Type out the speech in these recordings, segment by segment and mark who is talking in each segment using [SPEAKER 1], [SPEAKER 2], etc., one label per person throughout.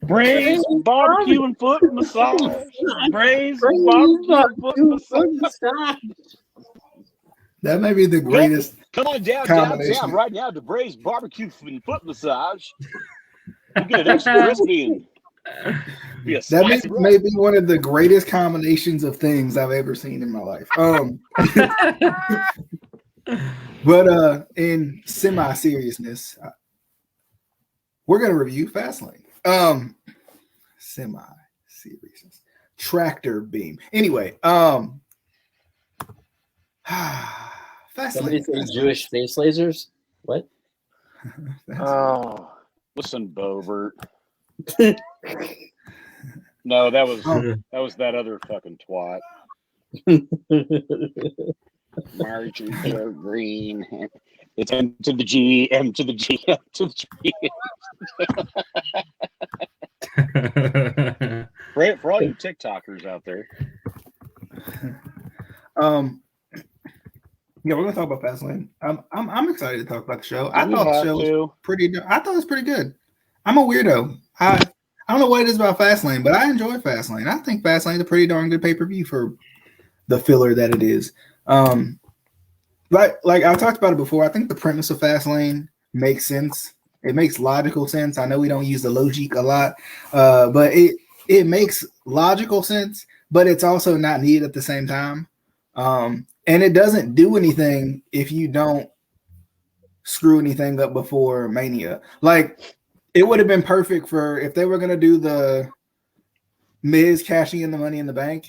[SPEAKER 1] Braised barbecue and foot massage. Braised barbecue and foot massage.
[SPEAKER 2] That may be the greatest.
[SPEAKER 1] Come on down right now to Braised barbecue and foot massage. You get an extra crispy and
[SPEAKER 2] that may be one of the greatest combinations of things I've ever seen in my life. But in semi-seriousness, we're gonna review Fastlane. Semi-seriousness. Tractor beam. Anyway,
[SPEAKER 3] Somebody say Jewish space lasers? What?
[SPEAKER 1] Oh, listen, Bovert. No, that was that other fucking twat. Marjorie Taylor Green. It's M to the G, M to the G, M to the G. For all you TikTokers out there.
[SPEAKER 2] Yeah, we're gonna talk about Fastlane. I'm excited to talk about the show. I thought the show was pretty good. I'm a weirdo. I don't know what it is about Fastlane, but I enjoy Fastlane. I think Fastlane is a pretty darn good pay-per-view for the filler that it is. Like I talked about it before, I think the premise of Fastlane makes sense. It makes logical sense. I know we don't use the logic a lot, but it makes logical sense, but it's also not needed at the same time. And it doesn't do anything if you don't screw anything up before Mania. Like, it would have been perfect for if they were going to do the Miz cashing in the Money in the Bank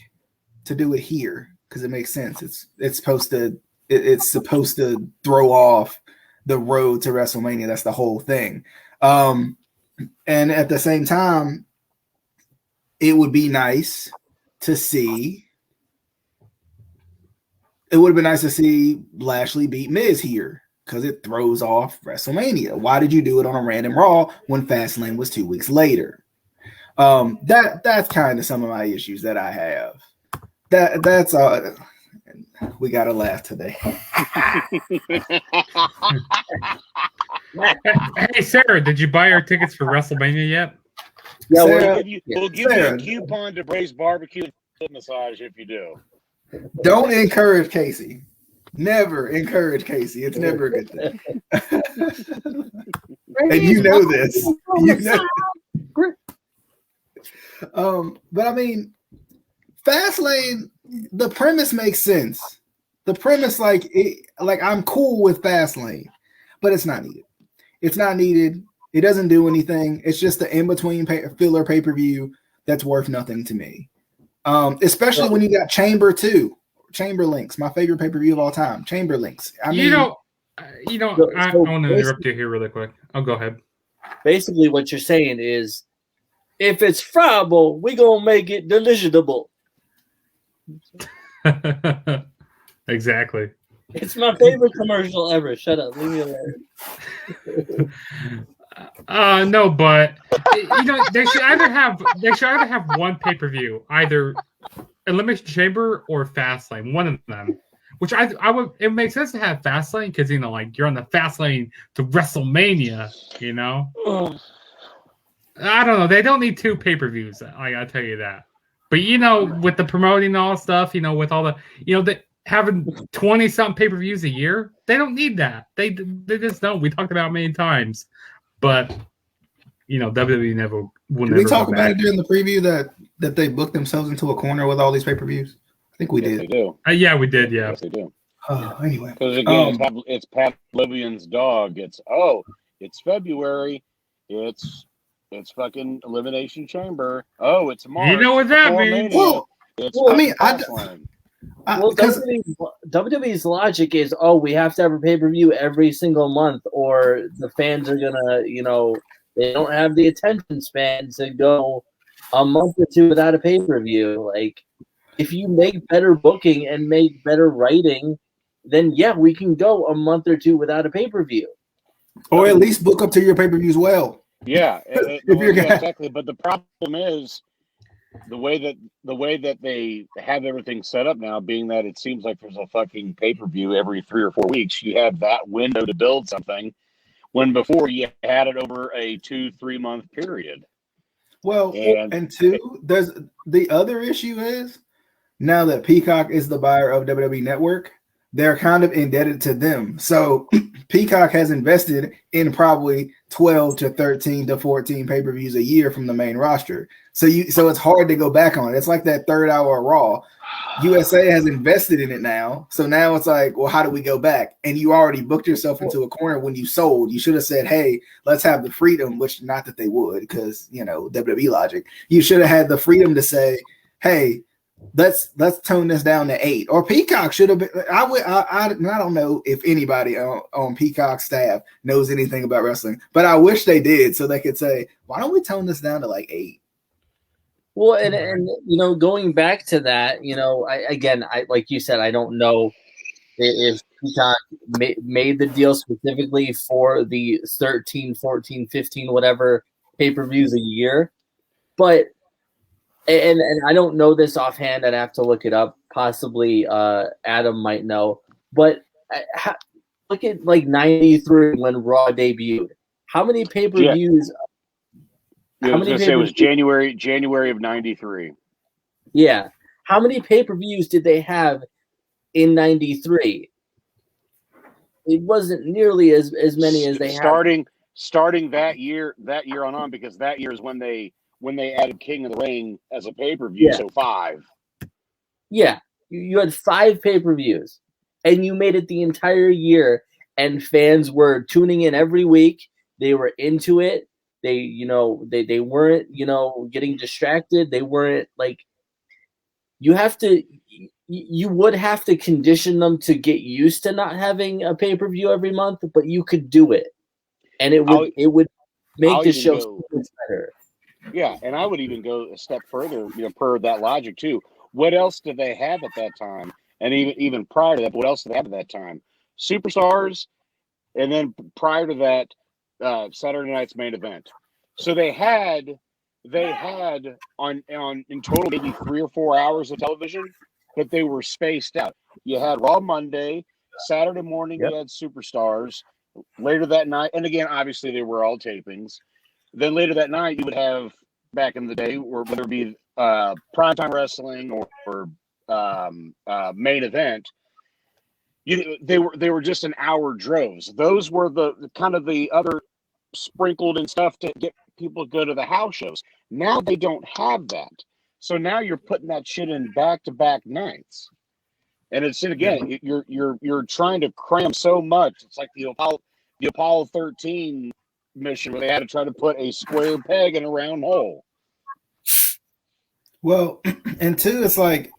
[SPEAKER 2] to do it here, because it makes sense. It's supposed to throw off the road to WrestleMania. That's the whole thing. And at the same time, it would be nice to see. It would have been nice to see Lashley beat Miz here because it throws off WrestleMania. Why did you do it on a random Raw when Fastlane was 2 weeks later? That's kind of some of my issues that I have. That's all. We got to laugh today.
[SPEAKER 4] Hey, Sarah, did you buy our tickets for WrestleMania yet?
[SPEAKER 1] Yeah, we'll give you a coupon to Braised barbecue and foot massage if you do.
[SPEAKER 2] Don't encourage Casey. Never encourage Casey. It's never a good thing. And you know this. But I mean, Fastlane, the premise makes sense. The premise, like I'm cool with Fastlane, but it's not needed. It's not needed. It doesn't do anything. It's just the in-between filler pay-per-view that's worth nothing to me. Especially when you got Chamber Links, my favorite pay-per-view of all time. Chamber Links. I mean, I want to interrupt you here really quick. I'll go ahead.
[SPEAKER 3] Basically, what you're saying is, if it's friable, we gonna make it deliciousable.
[SPEAKER 4] Exactly.
[SPEAKER 3] It's my favorite commercial ever. Shut up. Leave me alone.
[SPEAKER 4] No, but they should either have one pay-per-view, either Elimination Chamber or Fastlane, one of them. Which I would, it makes sense to have Fastlane because you're on the Fastlane to WrestleMania, I don't know. They don't need two pay-per-views. I gotta tell you that. But with the promoting and all stuff, with all the having 20-something pay-per-views a year, they don't need that. They just don't. We talked about it many times. But WWE will never.
[SPEAKER 2] Did we talk about it during the preview that they booked themselves into a corner with all these pay-per-views? I think we did.
[SPEAKER 1] They do.
[SPEAKER 4] Yeah, we did. Yeah,
[SPEAKER 1] yes, they do.
[SPEAKER 2] Anyway,
[SPEAKER 1] because again, it's Pat Levian's dog. It's February. It's fucking Elimination Chamber. Oh, it's March.
[SPEAKER 4] You know what that means?
[SPEAKER 3] WWE's logic is, we have to have a pay-per-view every single month, or the fans are gonna, they don't have the attention span to go a month or two without a pay-per-view. Like, if you make better booking and make better writing, then we can go a month or two without a pay-per-view,
[SPEAKER 2] or at least book up to your pay-per-views well.
[SPEAKER 1] Yeah, exactly. But the problem is the way that they have everything set up now, being that it seems like there's a fucking pay-per-view every 3 or 4 weeks. You have that window to build something, when before you had it over a 2-3 month period.
[SPEAKER 2] Well,
[SPEAKER 1] And
[SPEAKER 2] and two, there's the other issue is now that Peacock is the buyer of WWE Network, they're kind of indebted to them. So Peacock has invested in probably 12 to 13 to 14 pay-per-views a year from the main roster. So it's hard to go back on it. It's like that third hour of Raw. USA has invested in it now. So now it's like, well, how do we go back? And you already booked yourself into a corner when you sold. You should have said, hey, let's have the freedom, which not that they would, because, WWE logic. You should have had the freedom to say, hey, let's tone this down to 8. Or Peacock should have been. I don't know if anybody on Peacock staff knows anything about wrestling, but I wish they did so they could say, why don't we tone this down to like 8?
[SPEAKER 3] Well, and going back to that, I like you said, I don't know if Peacock made the deal specifically for the 13, 14, 15, whatever pay-per-views a year, but and I don't know this offhand. I'd have to look it up. Possibly Adam might know, but look at like 93 when Raw debuted. How many pay-per-views?
[SPEAKER 1] I was going to say it was January of 93.
[SPEAKER 3] Yeah. How many pay-per-views did they have in 93? It wasn't nearly as many as they
[SPEAKER 1] had. Starting that year on, because that year is when they added King of the Ring as a pay-per-view, so 5.
[SPEAKER 3] Yeah. You had 5 pay-per-views, and you made it the entire year, and fans were tuning in every week. They were into it. They weren't, getting distracted. They weren't like, you would have to condition them to get used to not having a pay-per-view every month, but you could do it. And it would make the show so much better.
[SPEAKER 1] Yeah. And I would even go a step further, per that logic too. What else did they have at that time? And even prior to that, what else did they have at that time? Superstars. And then prior to that, Saturday night's main event. So they had on in total maybe 3 or 4 hours of television, but they were spaced out. You had Raw Monday, Saturday morning you had Superstars. Later that night, and again, obviously they were all tapings. Then later that night, you would have back in the day, or whether it be primetime wrestling or main event. They were just an hour droves. Those were the kind of the other sprinkled and stuff to get people to go to the house shows. Now they don't have that, so now you're putting that shit in back-to-back nights, and it's again you're trying to cram so much. It's like the Apollo 13 mission where they had to try to put a square peg in a round hole.
[SPEAKER 2] Well, and two, it's like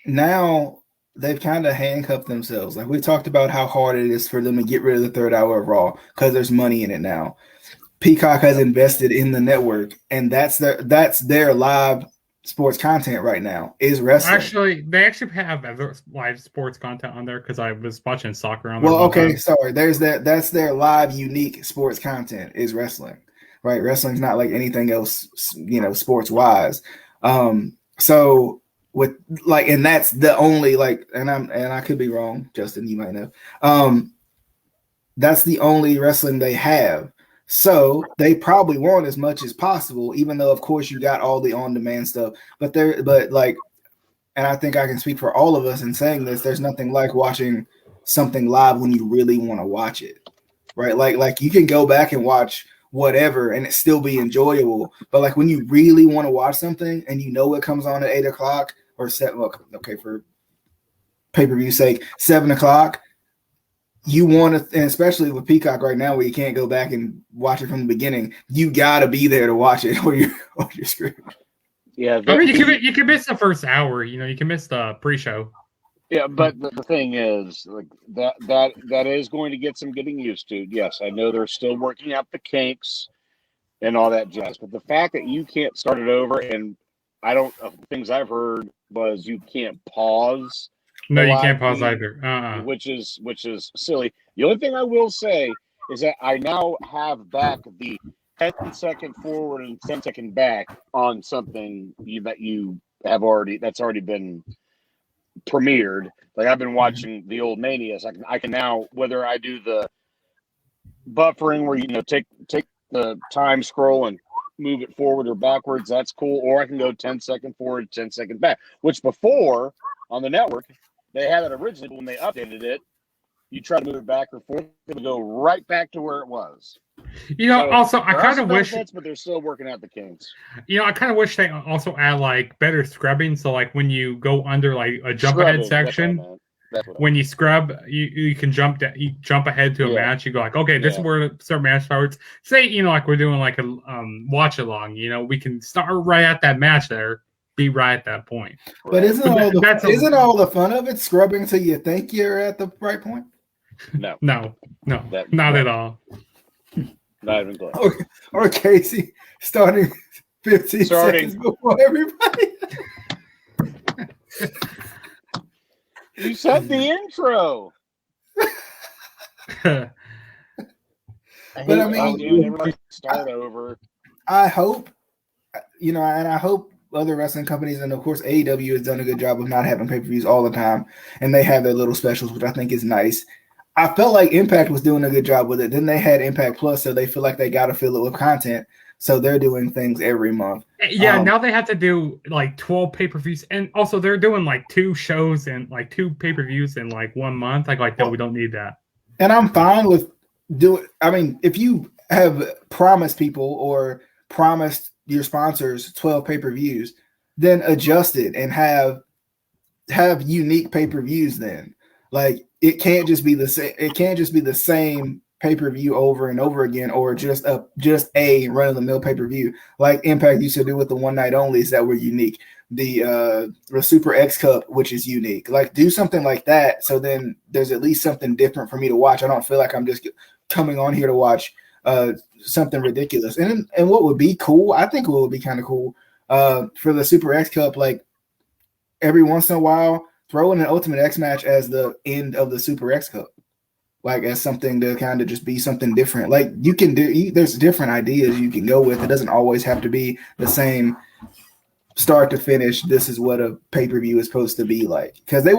[SPEAKER 2] now they've kind of handcuffed themselves. Like we talked about how hard it is for them to get rid of the third hour of Raw because there's money in it now. Peacock has invested in the network, and that's their live sports content right now is wrestling.
[SPEAKER 4] They actually have other live sports content on there because I was watching soccer on there.
[SPEAKER 2] Well, okay, sorry. There's that's their live unique sports content is wrestling, right? Wrestling's not like anything else, sports wise. So with like, and that's the only and I could be wrong, Justin, you might know. That's the only wrestling they have. So they probably want as much as possible, even though of course you got all the on-demand stuff. But and I think I can speak for all of us in saying this, there's nothing like watching something live when you really want to watch it. Right? Like you can go back and watch whatever and it still be enjoyable. But like when you really want to watch something and it comes on at 8:00 or 7, okay, for pay-per-view sake, 7:00. You want to, and especially with Peacock right now, where you can't go back and watch it from the beginning, you gotta be there to watch it, or you're screwed.
[SPEAKER 1] Yeah,
[SPEAKER 4] I mean, you can miss the first hour. You can miss the pre-show.
[SPEAKER 1] Yeah, but the thing is, like that is going to get some getting used to. Yes, I know they're still working out the kinks and all that jazz, but the fact that you can't start it over, and things I've heard was you can't pause.
[SPEAKER 4] No, you can't pause either.
[SPEAKER 1] Which is silly. The only thing I will say is that I now have back the 10-second forward and 10-second back on something that you have that's already been premiered. Like I've been watching the old Mania. So I can now, whether I do the buffering where take the time scroll and move it forward or backwards, that's cool. Or I can go 10 second forward, 10 second back, which before on the network, they had it originally, but when they updated it, you try to move it back or forth, it would go right back to where it was.
[SPEAKER 4] Also, I kind of wish,
[SPEAKER 1] but they're still working out the kinks.
[SPEAKER 4] I kind of wish they also add like better scrubbing. So like when you go under like a jump ahead section, when you scrub, you can jump ahead to a match. You go like, okay, this is where the start match starts. Say like we're doing like a watch along. We can start right at that match there. Be right at that point.
[SPEAKER 2] But isn't all the fun of it scrubbing till you think you're at the right point?
[SPEAKER 1] No,
[SPEAKER 4] not at all.
[SPEAKER 1] Not even close.
[SPEAKER 2] Or Casey starting 15 seconds before everybody.
[SPEAKER 1] You said the intro.
[SPEAKER 2] But I mean,
[SPEAKER 1] everybody start over.
[SPEAKER 2] I hope, and I hope other wrestling companies, and of course AEW has done a good job of not having pay-per-views all the time, and they have their little specials, which I think is nice. I felt like Impact was doing a good job with it. Then they had Impact Plus, so they feel like they got to fill it with content. So they're doing things every month.
[SPEAKER 4] Yeah, now they have to do like 12 pay-per-views, and also they're doing like 2 shows and like 2 pay-per-views in like 1 month. No, we don't need that.
[SPEAKER 2] And I'm fine with doing. I mean, if you have promised people or promised your sponsors 12 pay-per-views, then adjust it and have unique pay-per-views. Then it can't just be the same. It can't just be the same pay-per-view over and over again, or just a run-of-the-mill pay-per-view like Impact used to do with the one night onlys that were unique. The Super X Cup, which is unique. Do something like that, so then there's at least something different for me to watch. I don't feel like I'm just coming on here to watch something ridiculous. And what would be cool, I think what would be kind of cool for the Super X Cup, every once in a while, throw in an Ultimate X match as the end of the Super X Cup. As something to kind of just be something different. You can there's different ideas you can go with. It doesn't always have to be the same start to finish. This is what a pay-per-view is supposed to be like. Because I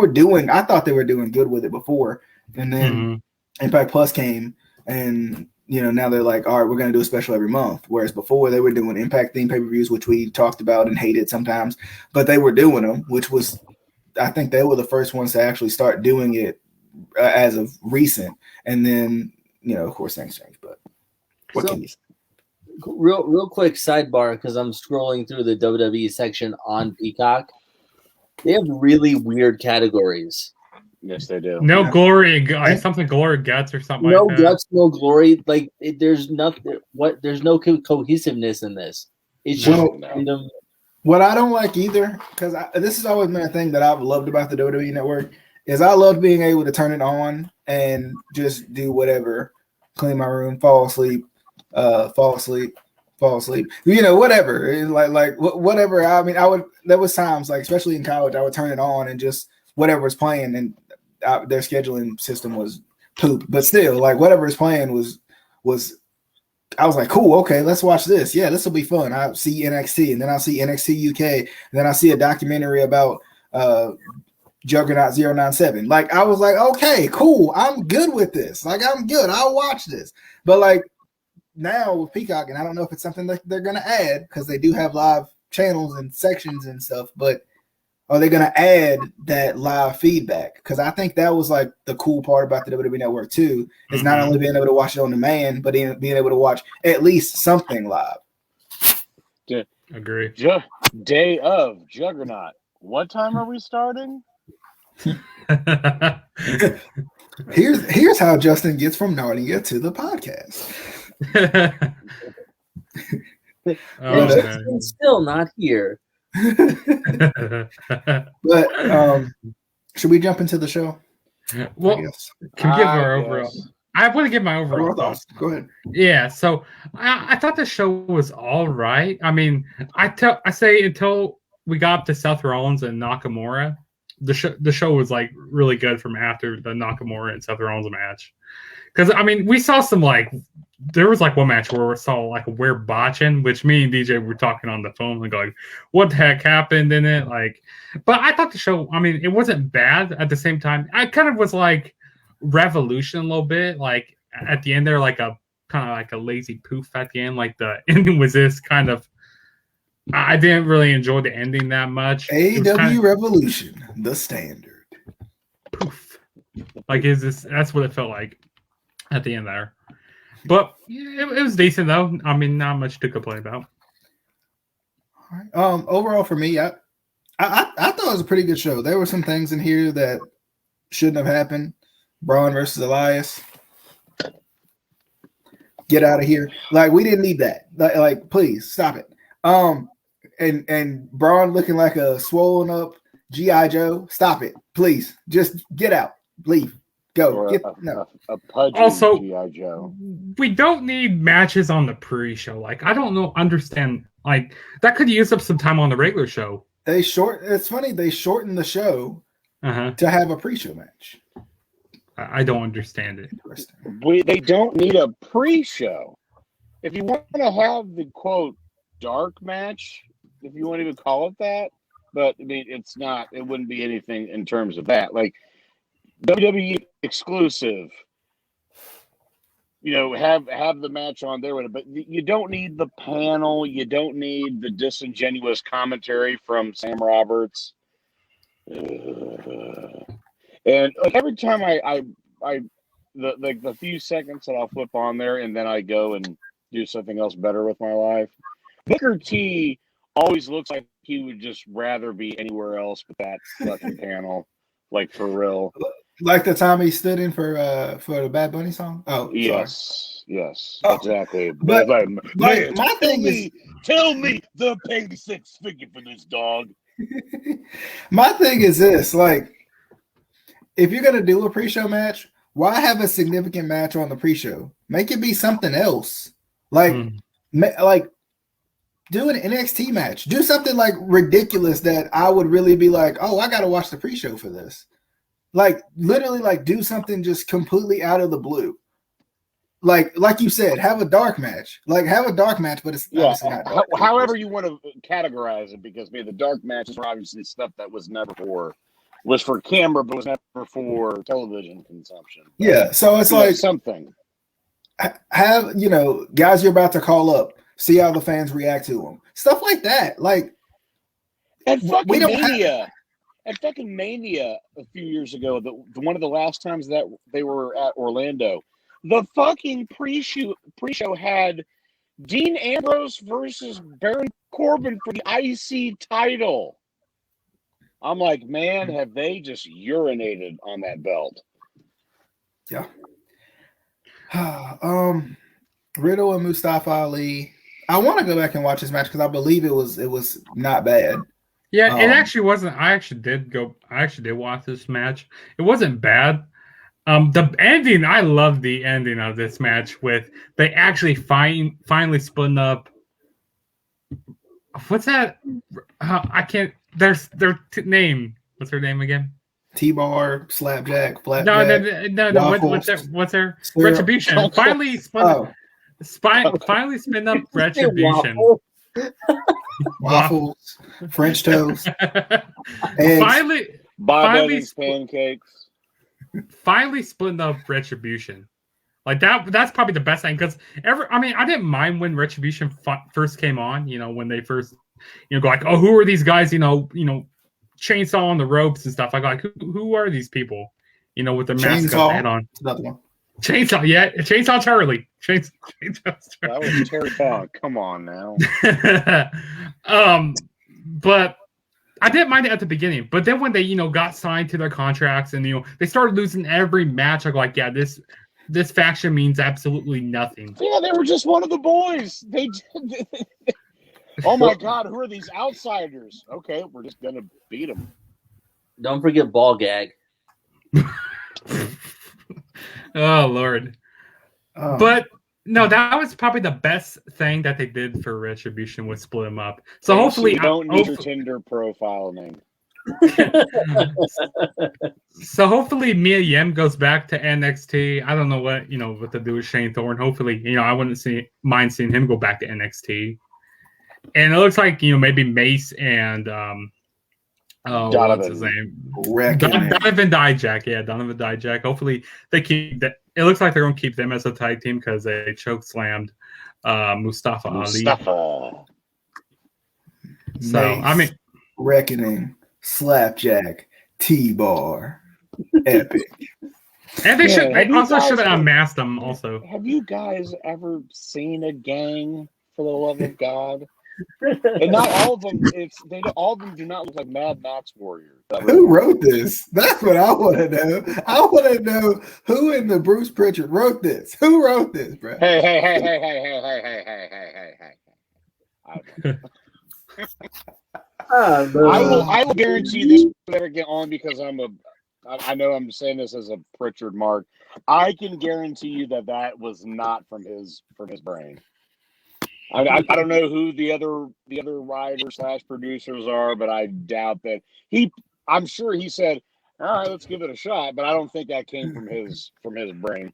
[SPEAKER 2] thought they were doing good with it before. And then Impact Plus came, and now they're like, all right, we're going to do a special every month. Whereas before they were doing Impact themed pay-per-views, which we talked about and hated sometimes, but they were doing them, which was, I think they were the first ones to actually start doing it as of recent. And then, of course things change, but what can you say?
[SPEAKER 3] Real quick sidebar, because I'm scrolling through the WWE section on Peacock. They have really weird categories.
[SPEAKER 1] Yes, they do.
[SPEAKER 4] No glory, something glory guts or something
[SPEAKER 3] no
[SPEAKER 4] like that.
[SPEAKER 3] No guts, no glory. There's nothing. There's no cohesiveness in this. It's just random.
[SPEAKER 2] What I don't like either, because this has always been a thing that I've loved about the WWE Network, is I love being able to turn it on and just do whatever, clean my room, fall asleep, whatever. Whatever. I mean, there was times, especially in college, I would turn it on and just whatever was playing, and their scheduling system was poop. But still, whatever is playing was. I was like, cool, okay, let's watch this. Yeah, this will be fun. I'll see NXT, and then I'll see NXT UK, and then I'll see a documentary about Juggernaut 097. I was like, okay, cool, I'm good with this. I'm good. I'll watch this. But now with Peacock, and I don't know if it's something that they're gonna add, because they do have live channels and sections and stuff, but are they gonna add that live feedback? Because I think that was the cool part about the WWE Network too, is not only being able to watch it on demand, but being able to watch at least something live.
[SPEAKER 1] Yeah,
[SPEAKER 4] agree.
[SPEAKER 1] Day of Juggernaut. What time are we starting?
[SPEAKER 2] Here's how Justin gets from Narnia to the podcast.
[SPEAKER 3] Justin's still not here.
[SPEAKER 2] But should we jump into the show?
[SPEAKER 4] Well, can we give our overall? I want to give my overall thoughts.
[SPEAKER 2] Go ahead.
[SPEAKER 4] Yeah, so I thought the show was all right. I mean, I say until we got up to Seth Rollins and Nakamura, the show was really good from after the Nakamura and Seth Rollins match. Because I mean, we saw some there was one match where we saw we're botching, which me and DJ were talking on the phone and going, what the heck happened in it? But I thought the show, I mean, it wasn't bad at the same time. I kind of was Revolution a little bit, at the end there, a kind of like a lazy poof at the end. Like the ending was this kind of. I didn't really enjoy the ending that much.
[SPEAKER 2] AEW Revolution, the standard.
[SPEAKER 4] Poof. Like is this? That's what it felt like at the end there. But it was decent though. I mean, not much to complain about.
[SPEAKER 2] All right. Overall for me, I thought it was a pretty good show. There were some things in here that shouldn't have happened. Braun versus Elias. Get out of here. Like, we didn't need that. Like, please stop it. And Braun looking like a swollen up G.I. Joe. Stop it. Please. Just get out. Leave. Go.
[SPEAKER 1] A pudgy
[SPEAKER 4] also,
[SPEAKER 1] G.I. Joe.
[SPEAKER 4] We don't need matches on the pre-show. Like, I don't understand. Like, that could use up some time on the regular show.
[SPEAKER 2] It's funny, they shortened the show to have a pre-show match.
[SPEAKER 4] I don't understand it.
[SPEAKER 1] They don't need a pre-show. If you want to have the quote dark match, if you want to even call it that, but I mean it's not. It wouldn't be anything in terms of that. Like WWE exclusive. You know, have the match on there with it, but you don't need the panel. You don't need the disingenuous commentary from Sam Roberts. And like every time the few seconds that I'll flip on there and then I go and do something else better with my life. Booker T always looks like he would just rather be anywhere else but that fucking panel, like for real.
[SPEAKER 2] Like the time he stood in for the Bad Bunny song. Oh,
[SPEAKER 1] yes,
[SPEAKER 2] sorry.
[SPEAKER 1] yes, exactly.
[SPEAKER 2] But
[SPEAKER 1] man,
[SPEAKER 2] my thing is,
[SPEAKER 1] tell me the pay 6 figure for this dog.
[SPEAKER 2] My thing is this: like, if you're gonna do a pre-show match, why have a significant match on the pre-show? Make it be something else. Like, like do an NXT match. Do something like ridiculous that I would really be like, oh, I gotta watch the pre-show for this. Like literally, like do something just completely out of the blue. Like you said, have a dark match. Like have a dark match, but it's obviously not dark.
[SPEAKER 1] However you want to categorize it, because the dark matches are obviously stuff that was never for camera, but was never for television consumption. But,
[SPEAKER 2] yeah, so it's like
[SPEAKER 1] something.
[SPEAKER 2] Have guys you're about to call up, see how the fans react to them, stuff like that. Like
[SPEAKER 1] at fucking Mania. At fucking Mania a few years ago, one of the last times that they were at Orlando, the fucking pre-show had Dean Ambrose versus Baron Corbin for the IC title. I'm like, man, have they just urinated on that belt?
[SPEAKER 2] Yeah. Riddle and Mustafa Ali. I want to go back and watch this match because I believe it was not bad.
[SPEAKER 4] Yeah, it actually wasn't. I actually did watch this match. It wasn't bad. The ending, I love the ending of this match with they actually finally split up. What's that? I can't. Their name. What's her name again?
[SPEAKER 2] T-Bar, Slapjack,
[SPEAKER 4] Flapjack. No. What's their Retribution? Finally split up. Finally spin up Retribution.
[SPEAKER 2] Waffles, French toast,
[SPEAKER 4] finally
[SPEAKER 1] pancakes.
[SPEAKER 4] Finally splitting up Retribution. Like that's probably the best thing because I didn't mind when Retribution first came on. When they first go like, oh, who are these guys? Chainsaw on the ropes and stuff. I go like, who are these people? With the mascot hat on.
[SPEAKER 2] Another one.
[SPEAKER 4] Chainsaw, yeah, Chainsaw Charlie. Chainsaw
[SPEAKER 1] That was Terry Funk. Come on now.
[SPEAKER 4] But I didn't mind it at the beginning. But then when they, got signed to their contracts and they started losing every match, I go like, yeah, this faction means absolutely nothing.
[SPEAKER 1] Yeah, they were just one of the boys. Oh my God, who are these outsiders? Okay, we're just gonna beat them.
[SPEAKER 3] Don't forget Ball Gag.
[SPEAKER 4] Oh Lord. But no, that was probably the best thing that they did for Retribution was split them up. So hopefully
[SPEAKER 1] you don't need your Tinder profile name.
[SPEAKER 4] So hopefully Mia Yim goes back to NXT. I don't know what to do with Shane Thorne. Hopefully, I wouldn't mind seeing him go back to NXT. And it looks like maybe Mace and Oh,
[SPEAKER 1] Donovan.
[SPEAKER 4] what's his name?
[SPEAKER 2] Reckoning.
[SPEAKER 4] Donovan Dijak. Yeah, Donovan Dijak. Hopefully they keep that. It looks like they're going to keep them as a tag team because they choke slammed Mustafa Ali.
[SPEAKER 1] Mustafa.
[SPEAKER 4] So I
[SPEAKER 2] Mace,
[SPEAKER 4] mean,
[SPEAKER 2] Reckoning, Slapjack, T-Bar, Epic.
[SPEAKER 4] and they should. They
[SPEAKER 1] have you
[SPEAKER 4] also
[SPEAKER 1] guys
[SPEAKER 4] should have
[SPEAKER 1] been-
[SPEAKER 4] unmasked them. Also,
[SPEAKER 1] Have you guys ever seen a gang? For the love of God, and not all of them. All of them do not look like Mad Max warriors.
[SPEAKER 2] Who wrote this? That's what I want to know. I want to know who in the Bruce Pritchard wrote this. Who wrote this, bro?
[SPEAKER 1] Hey. I will guarantee this will never get on because I know I'm saying this as a Pritchard mark. I can guarantee you that was not from his brain. I don't know who the other writers / producers are, but I doubt that I'm sure he said, "All right, let's give it a shot," but I don't think that came from his brain.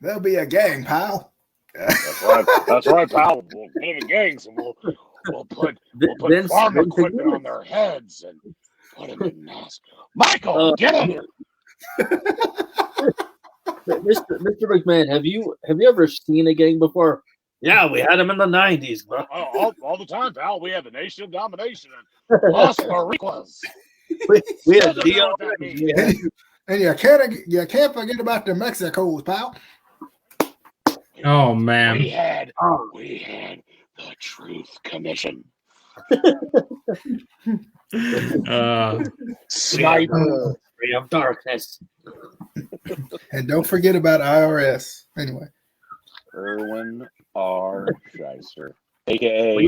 [SPEAKER 2] There'll be a gang, pal.
[SPEAKER 1] That's right, pal. We'll get a gang, so we'll put farm equipment on their heads and put them in masks. Michael, get him.
[SPEAKER 3] Mr. McMahon, have you ever seen a gang before? Yeah, we had them in the 90s, bro.
[SPEAKER 1] All the time, pal. We had the Nation of Domination and Los Boricuas.
[SPEAKER 3] We had
[SPEAKER 1] Doesn't know what that means.
[SPEAKER 2] And you can't forget about the Mexicos, pal.
[SPEAKER 4] oh man,
[SPEAKER 1] We had the Truth Commission. Sniper.
[SPEAKER 3] Ray of Darkness.
[SPEAKER 2] And don't forget about IRS. Anyway.
[SPEAKER 1] Erwin R. Shyster, a.k.a.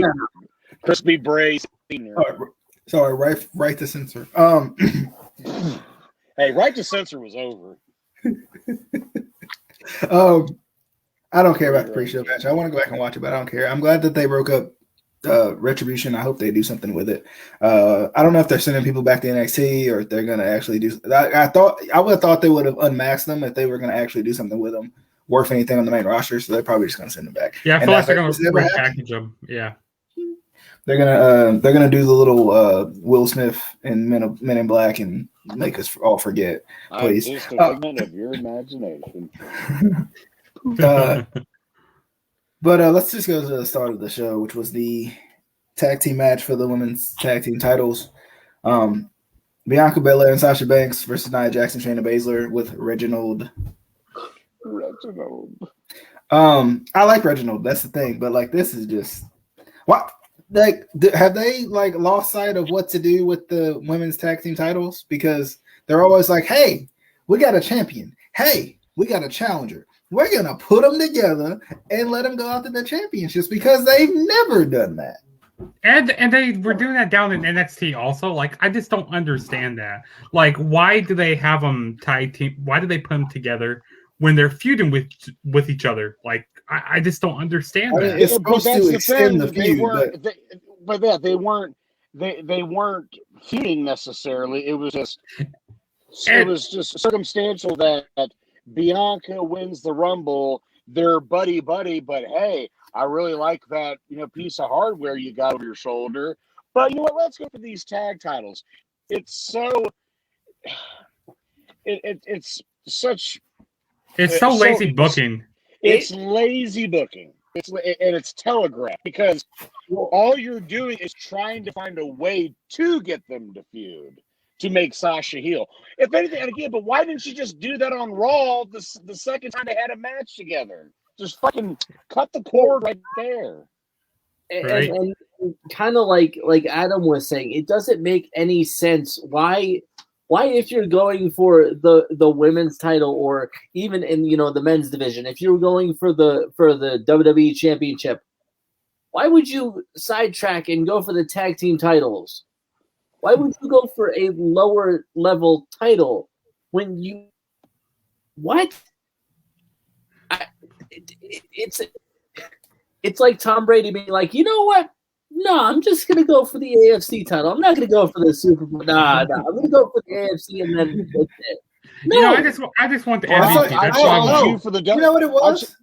[SPEAKER 1] Crispy Bray Sr.
[SPEAKER 2] Sorry, right to censor.
[SPEAKER 1] Hey, right to censor was over.
[SPEAKER 2] I don't care about the pre-show match. I want to go back and watch it, but I don't care. I'm glad that they broke up Retribution. I hope they do something with it. I don't know if they're sending people back to NXT or if they're going to actually do. I would have thought they would have unmasked them if they were going to actually do something with them worth anything on the main roster. So they're probably just going to send them back.
[SPEAKER 4] yeah, I feel like they're going to repackage them. Yeah,
[SPEAKER 2] they're gonna do the little Will Smith and Men in Black and make us all forget. Please,
[SPEAKER 1] I'm just a figment of your imagination.
[SPEAKER 2] But let's just go to the start of the show, which was the tag team match for the women's tag team titles. Bianca Belair and Sasha Banks versus Nia Jax and Shayna Baszler with Reginald. I like Reginald. That's the thing. But like, this is just what. Like, have they like lost sight of what to do with the women's tag team titles? Because they're always like, "Hey, we got a champion. Hey, we got a challenger. We're gonna put them together and let them go after the championships," because they've never done that.
[SPEAKER 4] and they were doing that down in NXT also. Like, I just don't understand that. Like, why do they have them tied team? Why do they put them together when they're feuding with each other? Like, I just don't understand that.
[SPEAKER 2] It's supposed to extend the feud,
[SPEAKER 1] they weren't feuding necessarily. It was just circumstantial that Bianca wins the Rumble. They're buddy, but hey, I really like that piece of hardware you got over your shoulder. But you know what? Let's go for these tag titles. It's so
[SPEAKER 4] lazy booking.
[SPEAKER 1] It's lazy booking. It's telegraphed because all you're doing is trying to find a way to get them to feud, to make Sasha heel. If anything, and again, but why didn't you just do that on Raw the second time they had a match together? Just fucking cut the cord right there.
[SPEAKER 3] Right. And kind of like Adam was saying, it doesn't make any sense. Why if you're going for the women's title or even in the men's division, if you're going for the WWE championship, why would you sidetrack and go for the tag team titles? Why would you go for a lower level title when you it's like Tom Brady being like, you know what? No, I'm just gonna go for the AFC title. I'm not gonna go for the Super Bowl. Nah. I'm gonna go for the AFC and then that's it. No,
[SPEAKER 4] I just want the MVP.
[SPEAKER 2] You know what it was?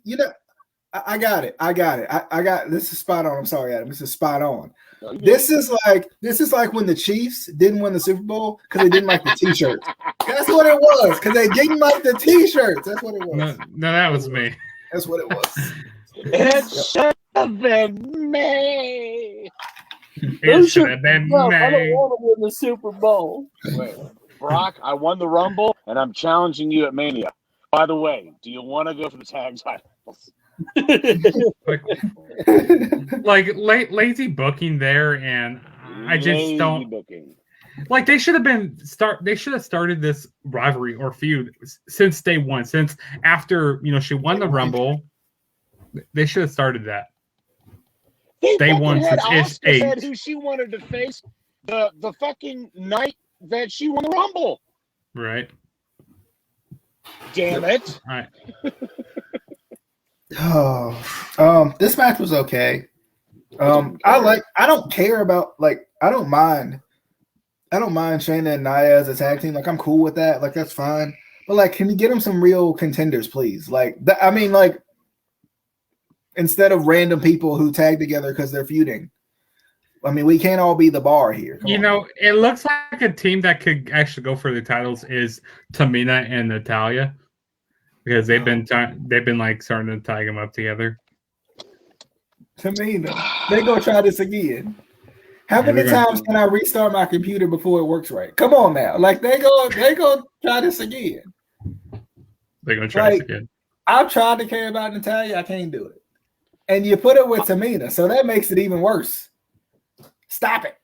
[SPEAKER 2] I got it. I got this is spot on. I'm sorry, Adam. This is spot on. This is like when the Chiefs didn't win the Super Bowl because they didn't like the T-shirts. That's what it was, because they didn't like the T-shirts. That's what it was.
[SPEAKER 4] No, that was me.
[SPEAKER 2] That's what it was.
[SPEAKER 1] It should have been me.
[SPEAKER 4] It should have been me.
[SPEAKER 3] I don't want to win the Super Bowl.
[SPEAKER 1] Wait, Brock, I won the Rumble, and I'm challenging you at Mania. By the way, do you want to go for the tag titles?
[SPEAKER 4] like lazy booking there, and I just
[SPEAKER 1] Lazy
[SPEAKER 4] don't
[SPEAKER 1] booking.
[SPEAKER 4] like. They should have started this rivalry or feud since day one. Since after she won the Rumble, they should have started that. They won since
[SPEAKER 1] Asuka said
[SPEAKER 4] '8.
[SPEAKER 1] who she wanted to face the fucking night that she won the Rumble.
[SPEAKER 4] Right.
[SPEAKER 1] Damn it!
[SPEAKER 4] All right.
[SPEAKER 2] This match was okay. I don't care about I don't mind Shayna and Nia as a tag team. Like, I'm cool with that. Like, that's fine. But can you get them some real contenders, please? Instead of random people who tag together because they're feuding. I mean, we can't all be the Bar here. Come on.
[SPEAKER 4] It looks like a team that could actually go for the titles is Tamina and Natalya, because they've been starting to tie them up together.
[SPEAKER 2] Tamina, they gonna try this again. How many times can I restart my computer before it works right? Come on now, they gonna try this again.
[SPEAKER 4] They're gonna try this again.
[SPEAKER 2] I've tried to care about Natalya, I can't do it. And you put it with Tamina, so that makes it even worse. Stop it.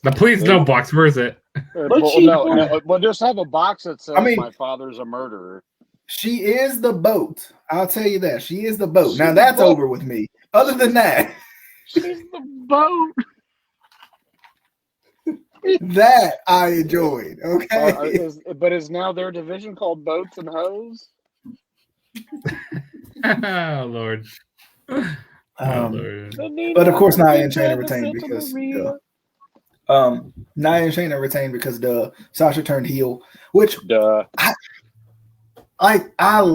[SPEAKER 4] The please no box. Where is it?
[SPEAKER 1] Well, just have a box that says my father's a murderer.
[SPEAKER 2] She is the boat. I'll tell you that. She is the boat. Now that's over with me. Other than that,
[SPEAKER 1] she's the boat.
[SPEAKER 2] That I enjoyed. Okay.
[SPEAKER 1] But is now their division called Boats and Hoes?
[SPEAKER 4] Oh Lord.
[SPEAKER 2] But of course, Nia and Shayna retained because Nia and Shayna retained because Sasha turned heel, which I don't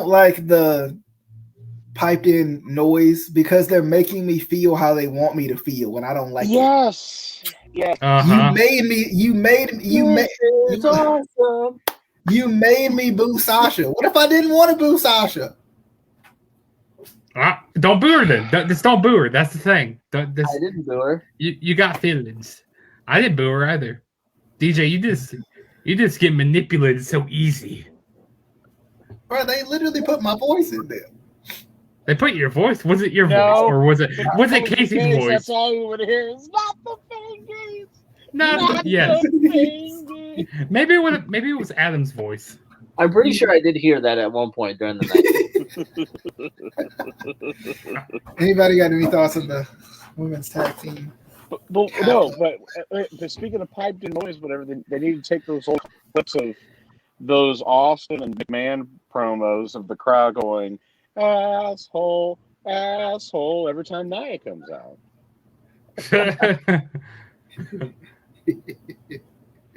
[SPEAKER 2] like the piped in noise because they're making me feel how they want me to feel, and I don't like it. Yes.
[SPEAKER 4] Uh-huh.
[SPEAKER 2] You made me boo Sasha. What if I didn't want to boo Sasha?
[SPEAKER 4] Don't boo her then. Just don't boo her. That's the thing.
[SPEAKER 3] I didn't boo her.
[SPEAKER 4] You got feelings. I didn't boo her either. DJ, you just get manipulated so easy.
[SPEAKER 2] Bro, they literally put my voice in there.
[SPEAKER 4] They put your voice? Was it your voice or was it Casey's voice?
[SPEAKER 1] That's all you would hear. It's not the fingers.
[SPEAKER 4] Yes. Maybe it was Adam's voice.
[SPEAKER 3] I'm pretty sure I did hear that at one point during the
[SPEAKER 2] night. Anybody got any thoughts on the women's tag team?
[SPEAKER 1] But speaking of piped in noise, whatever, they need to take those old clips of those Austin and McMahon promos of the crowd going, asshole, asshole, every time Nia comes out.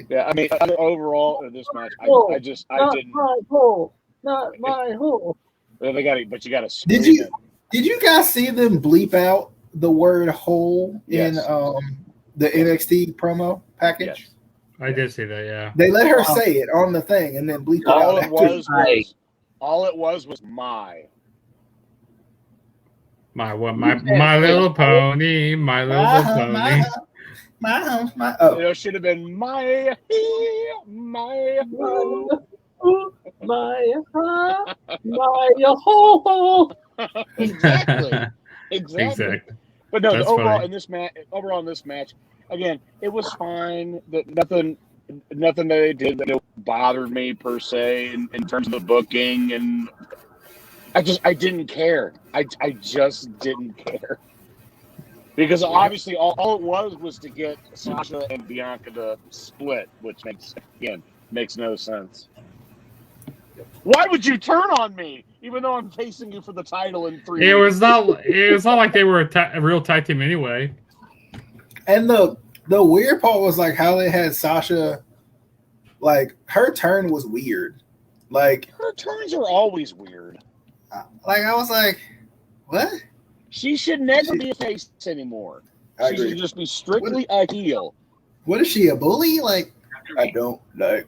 [SPEAKER 1] Yeah, I mean, overall in this match, I didn't.
[SPEAKER 3] Not my hole.
[SPEAKER 1] Well, you got to.
[SPEAKER 2] Did you guys see them bleep out the word "hole" in the NXT promo package?
[SPEAKER 1] Yes.
[SPEAKER 4] I did see that. Yeah,
[SPEAKER 2] they let her say it on the thing and then bleep it out.
[SPEAKER 1] All it was my.
[SPEAKER 4] My Little Pony, My Little Pony.
[SPEAKER 1] It should have been my
[SPEAKER 3] hole.
[SPEAKER 1] Exactly. But no, overall in this match, again, it was fine. That nothing that they did that bothered me per se in terms of the booking, and I didn't care. I just didn't care. Because obviously all it was to get Sasha and Bianca to split, which makes no sense. Why would you turn on me, even though I'm facing you for the title in 3
[SPEAKER 4] It
[SPEAKER 1] weeks?
[SPEAKER 4] was not like they were a real tag team anyway.
[SPEAKER 2] And the weird part was how they had Sasha, her turn was weird. Like
[SPEAKER 1] her turns are always weird.
[SPEAKER 2] Like I was like, what?
[SPEAKER 1] She should never be a face anymore.
[SPEAKER 2] I
[SPEAKER 1] She
[SPEAKER 2] agree.
[SPEAKER 1] should just be strictly a heel.
[SPEAKER 2] What is she, a bully? Like, I don't like.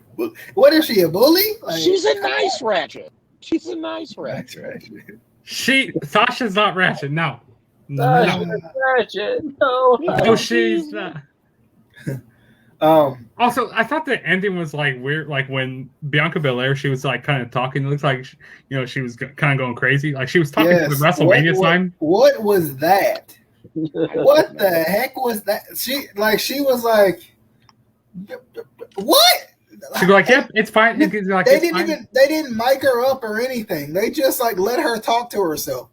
[SPEAKER 2] What is she, a bully? Like,
[SPEAKER 1] she's a nice ratchet. She's a nice ratchet.
[SPEAKER 4] Sasha's not ratchet. No.
[SPEAKER 3] Sasha's ratchet. No.
[SPEAKER 4] No, she's not. Also, I thought the ending was like weird. Like when Bianca Belair, she was like kind of talking. It looks like she was kind of going crazy. Like she was talking to the WrestleMania time.
[SPEAKER 2] What was that? What the heck was that? She was like, what?
[SPEAKER 4] She's like, yep, it's fine. Like,
[SPEAKER 2] they didn't mic her up or anything. They just like let her talk to herself.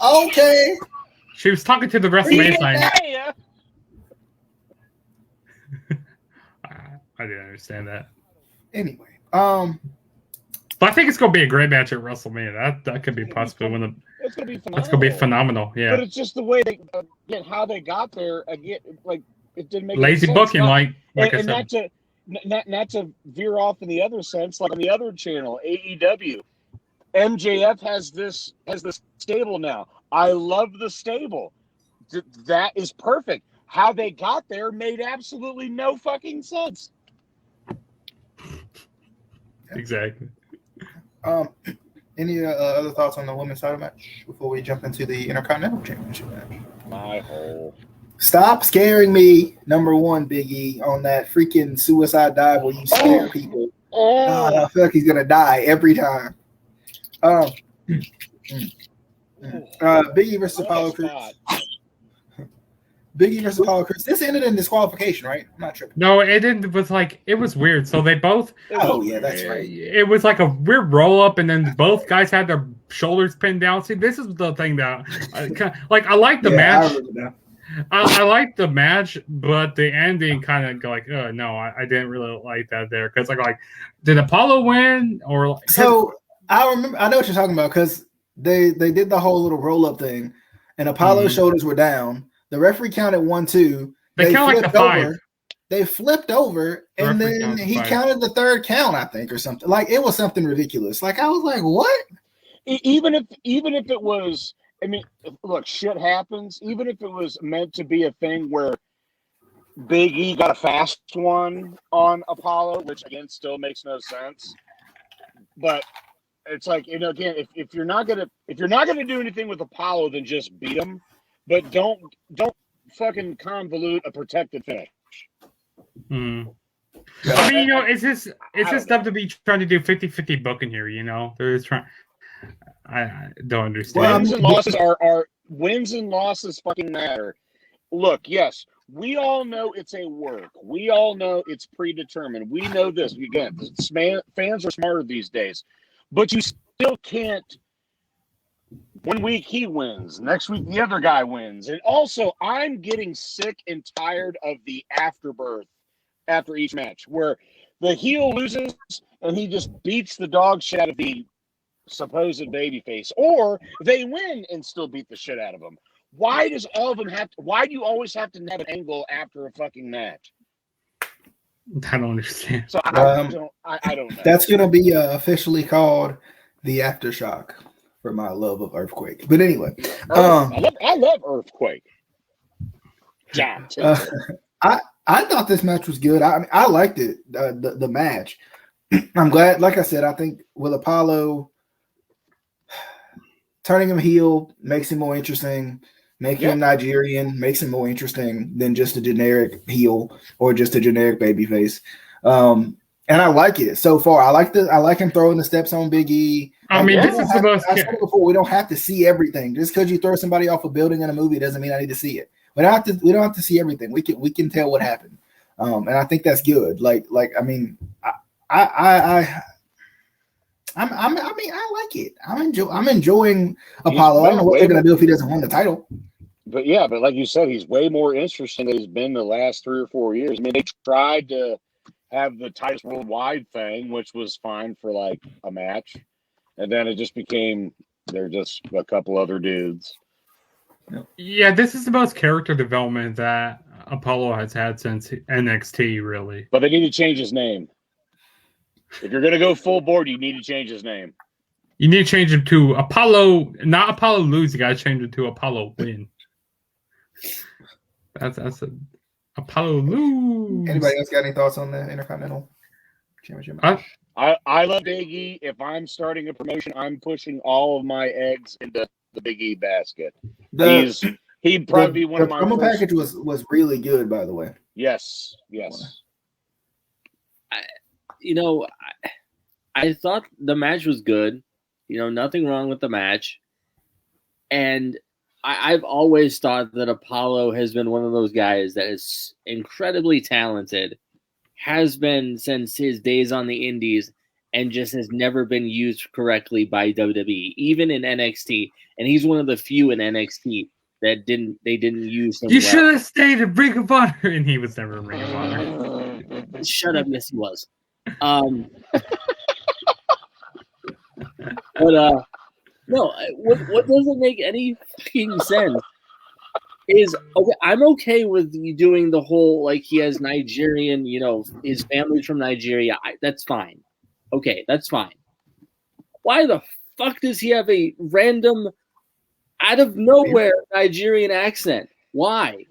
[SPEAKER 2] Okay.
[SPEAKER 4] She was talking to the WrestleMania time. I didn't understand that.
[SPEAKER 2] Anyway,
[SPEAKER 4] but I think it's gonna be a great match at WrestleMania. That could be possibly one of the.
[SPEAKER 1] It's gonna be phenomenal.
[SPEAKER 4] It's gonna be phenomenal. Yeah.
[SPEAKER 1] But it's just the way how they got there. Again, like it didn't make
[SPEAKER 4] lazy
[SPEAKER 1] sense.
[SPEAKER 4] booking, like I said.
[SPEAKER 1] Not to veer off in the other sense, like on the other channel, AEW, MJF has this stable now. I love the stable. That is perfect. How they got there made absolutely no fucking sense.
[SPEAKER 4] Exactly.
[SPEAKER 2] Any other thoughts on the women's title match before we jump into the Intercontinental Championship match?
[SPEAKER 1] My whole.
[SPEAKER 2] Stop scaring me, number one, Big E, on that freaking suicide dive where you scare people. I feel like he's gonna die every time. Big E versus Apollo Crews. Big E versus Apollo Crews. This ended in disqualification, right? I'm not tripping.
[SPEAKER 4] No, it ended. It was weird. So they both.
[SPEAKER 2] Oh yeah, that's right.
[SPEAKER 4] It was like a weird roll up, and then both guys had their shoulders pinned down. See, this is the thing that, I like the match. I like the match, but the ending kind of like, no, I didn't really like that there because like, did Apollo win or?
[SPEAKER 2] So I remember, I know what you're talking about because they did the whole little roll up thing, and Apollo's shoulders were down. The referee counted 1-2.
[SPEAKER 4] They counted like the 5.
[SPEAKER 2] They flipped over, and then he counted the third count, I think, or something. Like it was something ridiculous. Like I was like, what?
[SPEAKER 1] Even if it was. I mean, look, shit happens. Even if it was meant to be a thing where Big E got a fast one on Apollo, which again still makes no sense. But it's like, again, if you're not gonna do anything with Apollo, then just beat him. But don't fucking convolute a protected finish.
[SPEAKER 4] I mean, it's just WWE trying to do 50-50 booking here. They're just trying. I don't understand.
[SPEAKER 1] Wins and losses fucking matter. Look, yes, we all know it's a work. We all know it's predetermined. We know this. Again, fans are smarter these days. But you still can't. One week he wins. Next week the other guy wins. And also, I'm getting sick and tired of the afterbirth after each match where the heel loses and he just beats the dog shit out of the supposed babyface, or they win and still beat the shit out of them. Why does all of them why do you always have to have an angle after a fucking match?
[SPEAKER 4] I don't understand.
[SPEAKER 1] So I don't know.
[SPEAKER 2] That's gonna be officially called the Aftershock for my love of Earthquake. But anyway,
[SPEAKER 1] I love Earthquake.
[SPEAKER 2] I thought this match was good. I liked it. The match. I'm glad. Like I said, I think with Apollo, turning him heel makes him more interesting. Making him Nigerian makes him more interesting than just a generic heel or just a generic babyface. And I like it so far. I like him throwing the steps on Big E.
[SPEAKER 4] I mean, this is the most.
[SPEAKER 2] I said it before. We don't have to see everything. Just because you throw somebody off a building in a movie doesn't mean I need to see it. We don't have to see everything. We can tell what happened. And I think that's good. I mean, I like it. I'm enjoying Apollo. I don't know what they're gonna do if he doesn't win the title.
[SPEAKER 1] But like you said, he's way more interesting than he's been the last 3 or 4 years. I mean, they tried to have the Titus Worldwide thing, which was fine for like a match, and then it just became they're just a couple other dudes.
[SPEAKER 4] Yeah, this is the most character development that Apollo has had since NXT, really.
[SPEAKER 1] But they need to change his name. If you're gonna go full board, you need to change his name.
[SPEAKER 4] You need to change him to Apollo, not Apollo lose. You got to change him to Apollo win. That's a Apollo lose.
[SPEAKER 2] Anybody else got any thoughts on the Intercontinental Championship?
[SPEAKER 1] I love Big E. If I'm starting a promotion, I'm pushing all of my eggs into the Big E basket. He'd probably be one of my.
[SPEAKER 2] The promo package was really good, by the way.
[SPEAKER 1] Yes.
[SPEAKER 3] I thought the match was good. Nothing wrong with the match. And I've always thought that Apollo has been one of those guys that is incredibly talented, has been since his days on the Indies, and just has never been used correctly by WWE, even in NXT. And he's one of the few in NXT that didn't use him.
[SPEAKER 4] You should have stayed at Ring of Honor, and he was never in Ring of Honor.
[SPEAKER 3] Shut up! Yes, he was. But no, what doesn't make any fucking sense is, okay, I'm okay with you doing the whole, like, he has Nigerian, his family's from Nigeria. That's fine. Okay, that's fine. Why the fuck does he have a random, out of nowhere Nigerian accent? Why?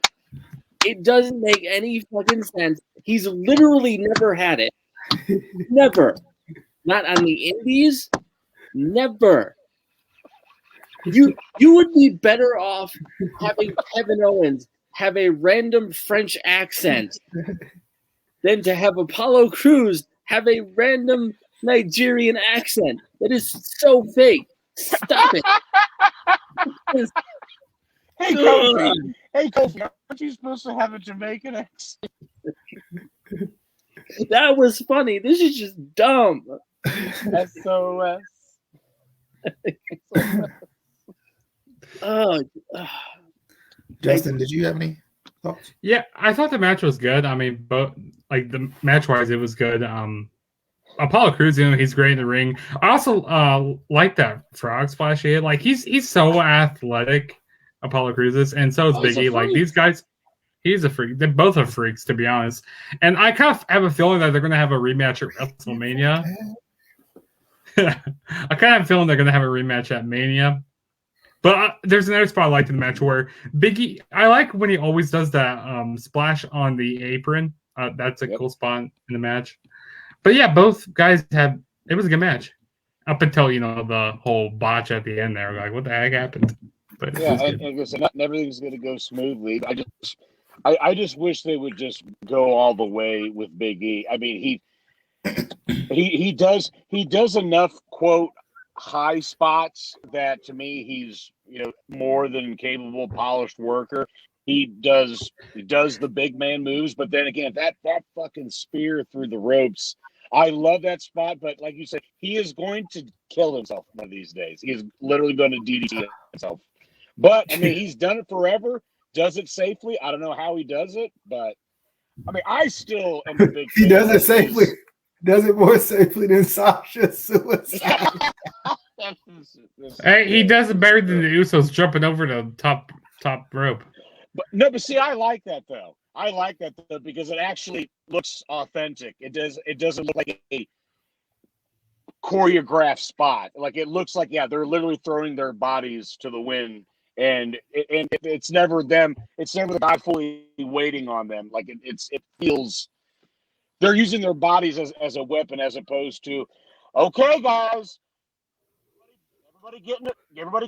[SPEAKER 3] It doesn't make any fucking sense. He's literally never had it. Never. Not on the Indies. Never. You would be better off having Kevin Owens have a random French accent than to have Apollo Crews have a random Nigerian accent. That is so fake. Stop it.
[SPEAKER 1] Hey, Kofi, aren't you supposed to have a Jamaican accent?
[SPEAKER 3] That was funny. This is just dumb.
[SPEAKER 1] SOS.
[SPEAKER 2] Justin, did you have any thoughts?
[SPEAKER 4] Yeah, I thought the match was good. I mean, both, like, the match-wise, it was good. Apollo Crews, he's great in the ring. I also like that frog splash he had. Like, he's so athletic, Apollo Crews is, and so is Big E. Like, these guys, he's a freak. They both are freaks, to be honest. And I kind of have a feeling that they're going to have a rematch at WrestleMania. I kind of have a feeling they're going to have a rematch at Mania. But there's another spot I liked in the match where Big E, I like when he always does that splash on the apron. That's a cool spot in the match. But yeah, both guys it was a good match. Up until, the whole botch at the end there. Like, what the heck happened? But
[SPEAKER 1] yeah, and listen, not everything's going to go smoothly. I just wish they would just go all the way with Big E. I mean, he does enough, quote, high spots that, to me, he's more than capable, polished worker. He does the big man moves, but then again, that fucking spear through the ropes, I love that spot. But like you said, he is going to kill himself one of these days. He is literally going to DDT himself. But I mean, he's done it forever. Does it safely? I don't know how he does it, but I mean, I still am a big fan.
[SPEAKER 2] He does it safely. Does it more safely than Sasha's suicide.
[SPEAKER 4] Hey, he does it better than the Usos jumping over the top rope.
[SPEAKER 1] But see, I like that though. Because it actually looks authentic. It doesn't look like a choreographed spot. Like, it looks like, they're literally throwing their bodies to the wind, and it's never them. It's never the guy fully waiting on them. Like, it feels they're using their bodies as a weapon, as opposed to, okay, guys, everybody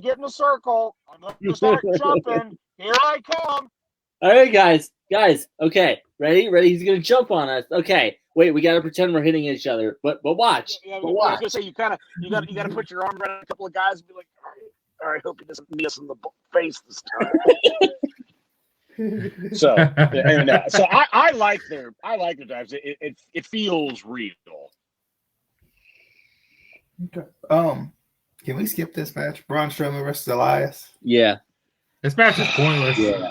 [SPEAKER 1] get in a circle. I'm going to start jumping. Here I come.
[SPEAKER 3] All right, guys. Okay, ready? He's gonna jump on us. Okay, wait. We gotta pretend we're hitting each other, but watch.
[SPEAKER 1] Yeah,
[SPEAKER 3] but watch.
[SPEAKER 1] I was gonna say, you gotta put your arm around a couple of guys and be like, all right, hope he doesn't knee us in the face this time. So I like their dives. It feels real.
[SPEAKER 2] Okay. Can we skip this match? Braun Strowman versus Elias.
[SPEAKER 3] Yeah.
[SPEAKER 4] This match is pointless.
[SPEAKER 3] Yeah.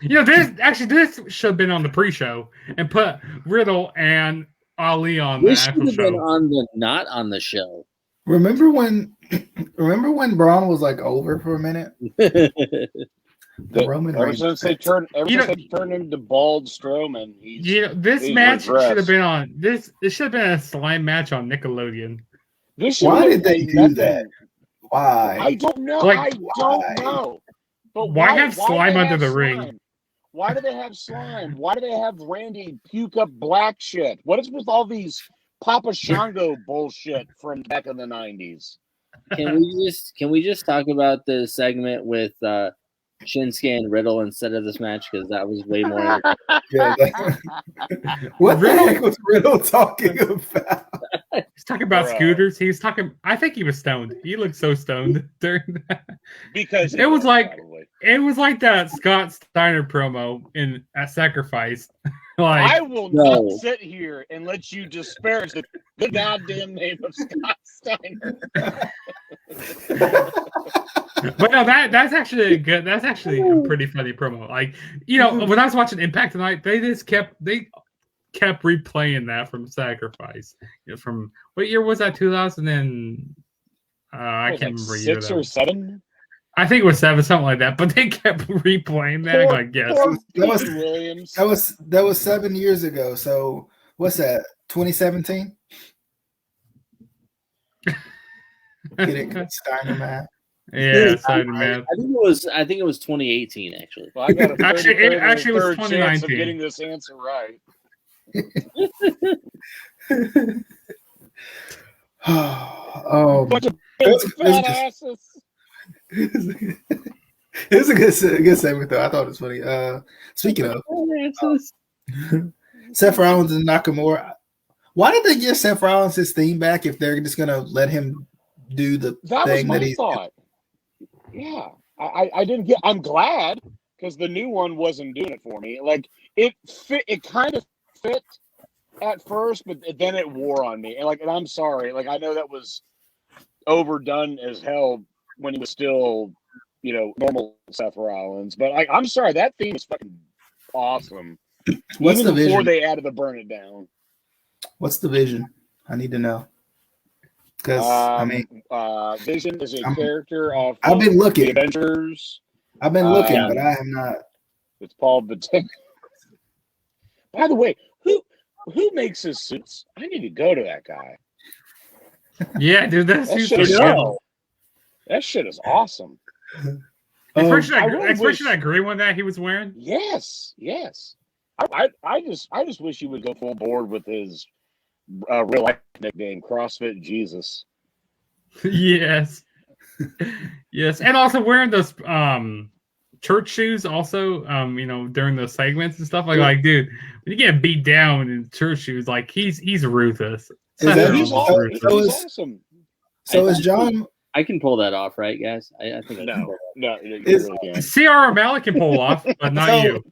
[SPEAKER 4] This should have been on the pre-show and put Riddle and Ali on the actual show. This should have
[SPEAKER 3] been not on the show.
[SPEAKER 2] Remember when Braun was like over for a minute? Roman
[SPEAKER 1] ever
[SPEAKER 2] Reigns.
[SPEAKER 1] since they turned into bald Strowman,
[SPEAKER 4] this
[SPEAKER 1] he's
[SPEAKER 4] match
[SPEAKER 1] regressed.
[SPEAKER 4] should have been on this. It should have been a slime match on Nickelodeon.
[SPEAKER 2] Why did they do that? Why?
[SPEAKER 1] I don't know.
[SPEAKER 4] Like,
[SPEAKER 1] I don't know. But
[SPEAKER 4] why have slime under the ring?
[SPEAKER 1] Why do they have slime? Why do they have Randy puke up black shit? What is with all these Papa Shango bullshit from back in the 90s?
[SPEAKER 3] Can we just talk about the segment with Shinsuke and Riddle instead of this match, because that was way more.
[SPEAKER 2] What the heck was Riddle talking about?
[SPEAKER 4] He's talking about scooters. He was talking. I think he was stoned. He looked so stoned during that.
[SPEAKER 1] Because
[SPEAKER 4] it was like that Scott Steiner promo at Sacrifice. Like,
[SPEAKER 1] I will not sit here and let you disparage the goddamn name of Scott Steiner.
[SPEAKER 4] But no, that's actually good. That's actually a pretty funny promo. Like, when I was watching Impact tonight, they kept replaying that from Sacrifice. From what year was that? 2000 and I can't remember.
[SPEAKER 1] 6 or 7.
[SPEAKER 4] I think it was 7, something like that. But they kept replaying that. Like, yes,
[SPEAKER 2] that was 7 years ago. So what's that? 2017. Get it, Steiner man.
[SPEAKER 4] Yeah, Steiner man.
[SPEAKER 3] I think it was 2018 actually.
[SPEAKER 1] Well, I got a
[SPEAKER 4] actually it was 2019.
[SPEAKER 1] Of getting this answer right.
[SPEAKER 2] Oh,
[SPEAKER 1] bunch of fat asses.
[SPEAKER 2] It was a good segment though. I thought it was funny. Speaking of Seth Rollins and Nakamura, why did they give Seth Rollins his theme back if they're just gonna let him do the thing that he's
[SPEAKER 1] thought? Yeah, I didn't get. I'm glad because the new one wasn't doing it for me. Like it fit. It kind of fit at first, but then it wore on me. And I'm sorry. Like I know that was overdone as hell when he was still, normal Seth Rollins. But I'm sorry, that theme is fucking awesome.
[SPEAKER 2] What's
[SPEAKER 1] Even
[SPEAKER 2] the
[SPEAKER 1] before
[SPEAKER 2] vision?
[SPEAKER 1] they added the burn it down.
[SPEAKER 2] What's the vision? I need to know. Because
[SPEAKER 1] Vision is a character of
[SPEAKER 2] I've been looking.
[SPEAKER 1] The Avengers.
[SPEAKER 2] I've been looking, but I have not.
[SPEAKER 1] It's Paul Bettany. By the way, who makes his suits? I need to go to that guy.
[SPEAKER 4] Yeah, dude, that
[SPEAKER 1] shit is awesome.
[SPEAKER 4] Especially that gray one that he was wearing.
[SPEAKER 1] Yes. I just wish he would go full board with his real life nickname, CrossFit Jesus.
[SPEAKER 4] Yes, and also wearing those church shoes. Also, during those segments and stuff. Like, dude, when you get beat down in church shoes, like he's ruthless.
[SPEAKER 1] He's awesome.
[SPEAKER 2] So is John?
[SPEAKER 3] I can pull that off, right, guys? I think
[SPEAKER 1] no, you really can't.
[SPEAKER 4] C.R. O'Malley can pull off, but not you.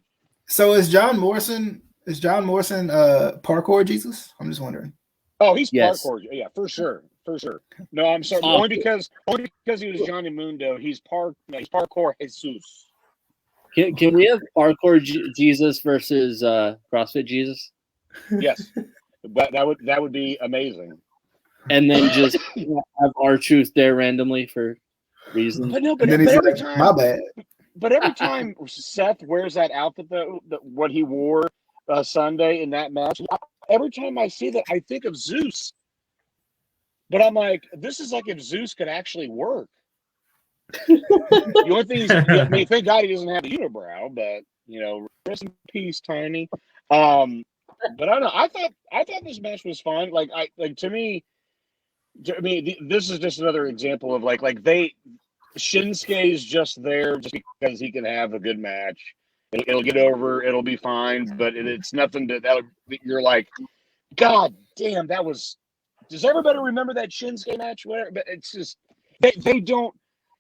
[SPEAKER 2] So is John Morrison? Parkour Jesus? I'm just wondering.
[SPEAKER 1] Oh, he's parkour. Yeah, for sure. No, I'm sorry. Only because he was Johnny Mundo. He's parkour Jesus.
[SPEAKER 3] Can we have parkour Jesus versus CrossFit Jesus?
[SPEAKER 1] Yes, that would be amazing.
[SPEAKER 3] And then just have R-Truth there randomly for reasons.
[SPEAKER 1] But every time,
[SPEAKER 2] my bad.
[SPEAKER 1] But every time Seth wears that outfit, though, what he wore Sunday in that match, every time I see that, I think of Zeus. But I'm like, this is like if Zeus could actually work. The only thing thank God he doesn't have a unibrow, but rest in peace, Tiny. But I don't know. I thought this match was fun. To me, this is just another example of Shinsuke is just there just because he can have a good match. It'll get over. It'll be fine. But it's nothing that you're like, God damn, that was. Does everybody remember that Shinsuke match? Whatever. But it's just they don't,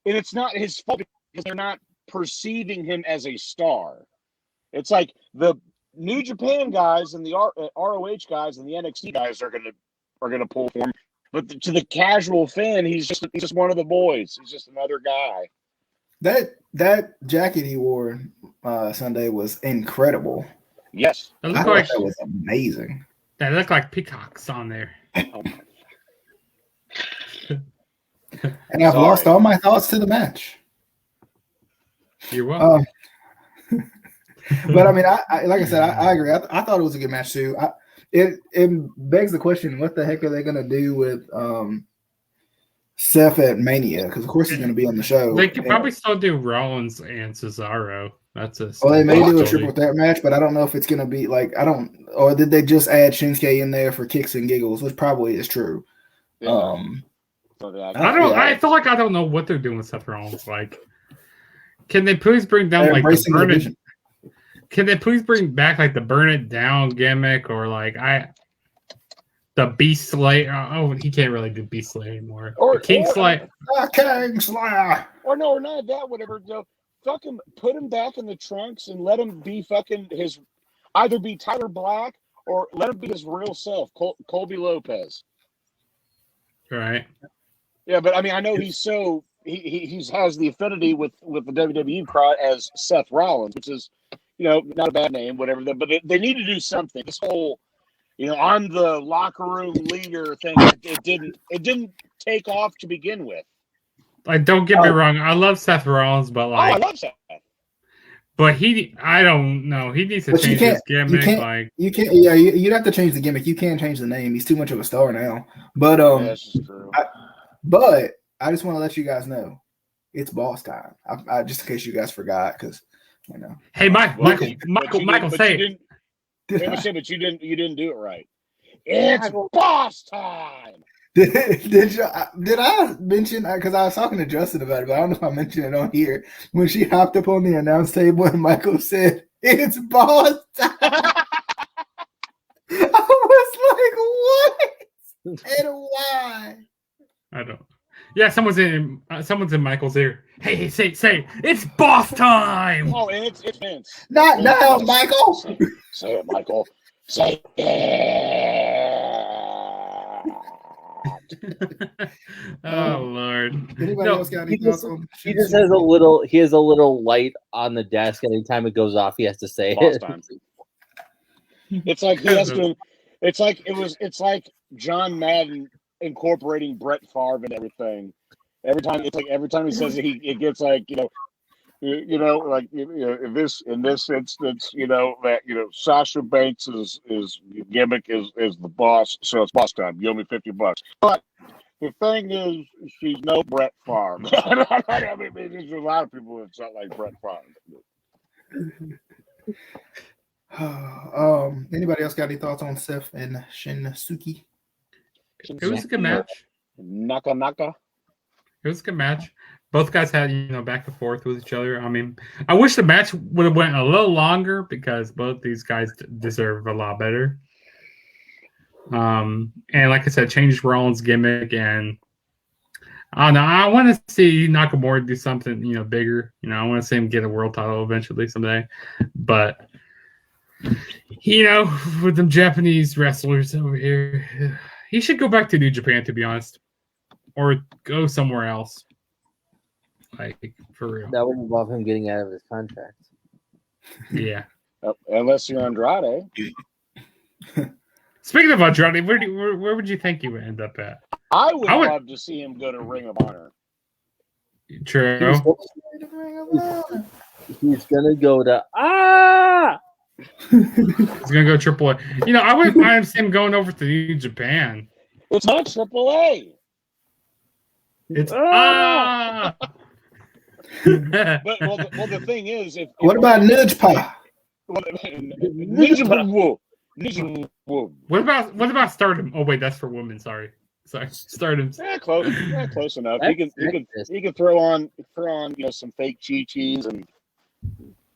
[SPEAKER 1] and it's not his fault because they're not perceiving him as a star. It's like the New Japan guys and the ROH guys and the NXT guys are gonna pull for him. But to the casual fan, he's just one of the boys. He's just another guy.
[SPEAKER 2] That jacket he wore Sunday was incredible.
[SPEAKER 1] Yes,
[SPEAKER 2] I thought that was amazing.
[SPEAKER 4] That looked like peacocks on there.
[SPEAKER 2] And I've lost all my thoughts to the match.
[SPEAKER 4] You're welcome.
[SPEAKER 2] But I mean, I like I said, I agree. I thought it was a good match too. It begs the question: what the heck are they going to do with Seth at Mania? Because of course he's going to be on the show.
[SPEAKER 4] They could probably still do Rollins and Cesaro. That's a.
[SPEAKER 2] Well, they may do a triple threat match, but I don't know if it's going to be like or did they just add Shinsuke in there for kicks and giggles, which probably is true.
[SPEAKER 1] Yeah.
[SPEAKER 4] I feel like I don't know what they're doing with Seth Rollins. Like, can they please bring down like the burn it? Can they please bring back like the burn it down gimmick or like the Beast Slayer? Oh, he can't really do Beast Slayer anymore. Or King Slayer.
[SPEAKER 2] King Slayer.
[SPEAKER 1] Or no, or not that. Whatever. No, fuck him. Put him back in the trunks and let him be fucking his. Either be Tyler Black or let him be his real self, Colby Lopez.
[SPEAKER 4] Right.
[SPEAKER 1] Yeah, but I mean, I know he's so he has the affinity with the WWE crowd as Seth Rollins, which is, not a bad name, whatever. But they need to do something. This whole, on the locker room leader thing, it didn't take off to begin with.
[SPEAKER 4] Like, don't get me wrong, I love Seth Rollins, but like,
[SPEAKER 1] I love Seth.
[SPEAKER 4] But I don't know. He needs to change his gimmick.
[SPEAKER 2] You can't. Yeah, you'd have to change the gimmick. You can't change the name. He's too much of a star now. But
[SPEAKER 1] yeah, that's true.
[SPEAKER 2] But I just want to let you guys know, it's boss time. I just in case you guys forgot, because
[SPEAKER 4] Hey, Michael, say it.
[SPEAKER 1] But you didn't do it right. It's boss time.
[SPEAKER 2] Did I mention, because I was talking to Justin about it, but I don't know if I mentioned it on here, when she hopped up on the announce table and Michael said, "It's boss time." I was like, what? And why?
[SPEAKER 4] I don't. Yeah, someone's in Michael's ear. Hey, say it's boss time.
[SPEAKER 1] Oh, and it's Vince.
[SPEAKER 2] Not now, Michael.
[SPEAKER 1] Say it, Michael. Say it.
[SPEAKER 4] Oh Lord!
[SPEAKER 2] Anybody else got any thoughts on?
[SPEAKER 3] He just has a little light on the desk. Anytime it goes off, he has to say
[SPEAKER 1] boss
[SPEAKER 3] it.
[SPEAKER 1] Time. It's like he has to. It's like John Madden incorporating Brett Favre and everything. Every time he says it, it gets like in this instance, that Sasha Banks is gimmick is the boss, so it's boss time. You owe me $50. But the thing is, she's no Brett Favre. I mean, there's a lot of people that's not like Brett
[SPEAKER 2] Favre. Anybody else got any thoughts on Seth and Shinsuke?
[SPEAKER 4] It was a good match.
[SPEAKER 1] Naka.
[SPEAKER 4] It was a good match. Both guys had, back and forth with each other. I mean, I wish the match would have went a little longer because both these guys deserve a lot better. And like I said, changed Rollins' gimmick, and I don't know. I want to see Nakamura do something, bigger. I want to see him get a world title eventually someday. But with them Japanese wrestlers over here, he should go back to New Japan, to be honest, or go somewhere else. Like, for real.
[SPEAKER 3] That would involve him getting out of his contract.
[SPEAKER 4] Yeah.
[SPEAKER 1] Unless you're Andrade.
[SPEAKER 4] Speaking of Andrade, where would you think he would end up at?
[SPEAKER 1] I would love to see him go to Ring of Honor.
[SPEAKER 4] True.
[SPEAKER 3] He's gonna go to
[SPEAKER 4] He's gonna go AAA. I wouldn't mind him going over to New Japan.
[SPEAKER 1] It's not AAA.
[SPEAKER 4] It's
[SPEAKER 1] But the thing is,
[SPEAKER 2] what about Nudge Pie?
[SPEAKER 1] What
[SPEAKER 4] about Stardom? Oh wait, that's for women. Sorry, Stardom.
[SPEAKER 1] Close enough. He can throw on some fake chi-chis and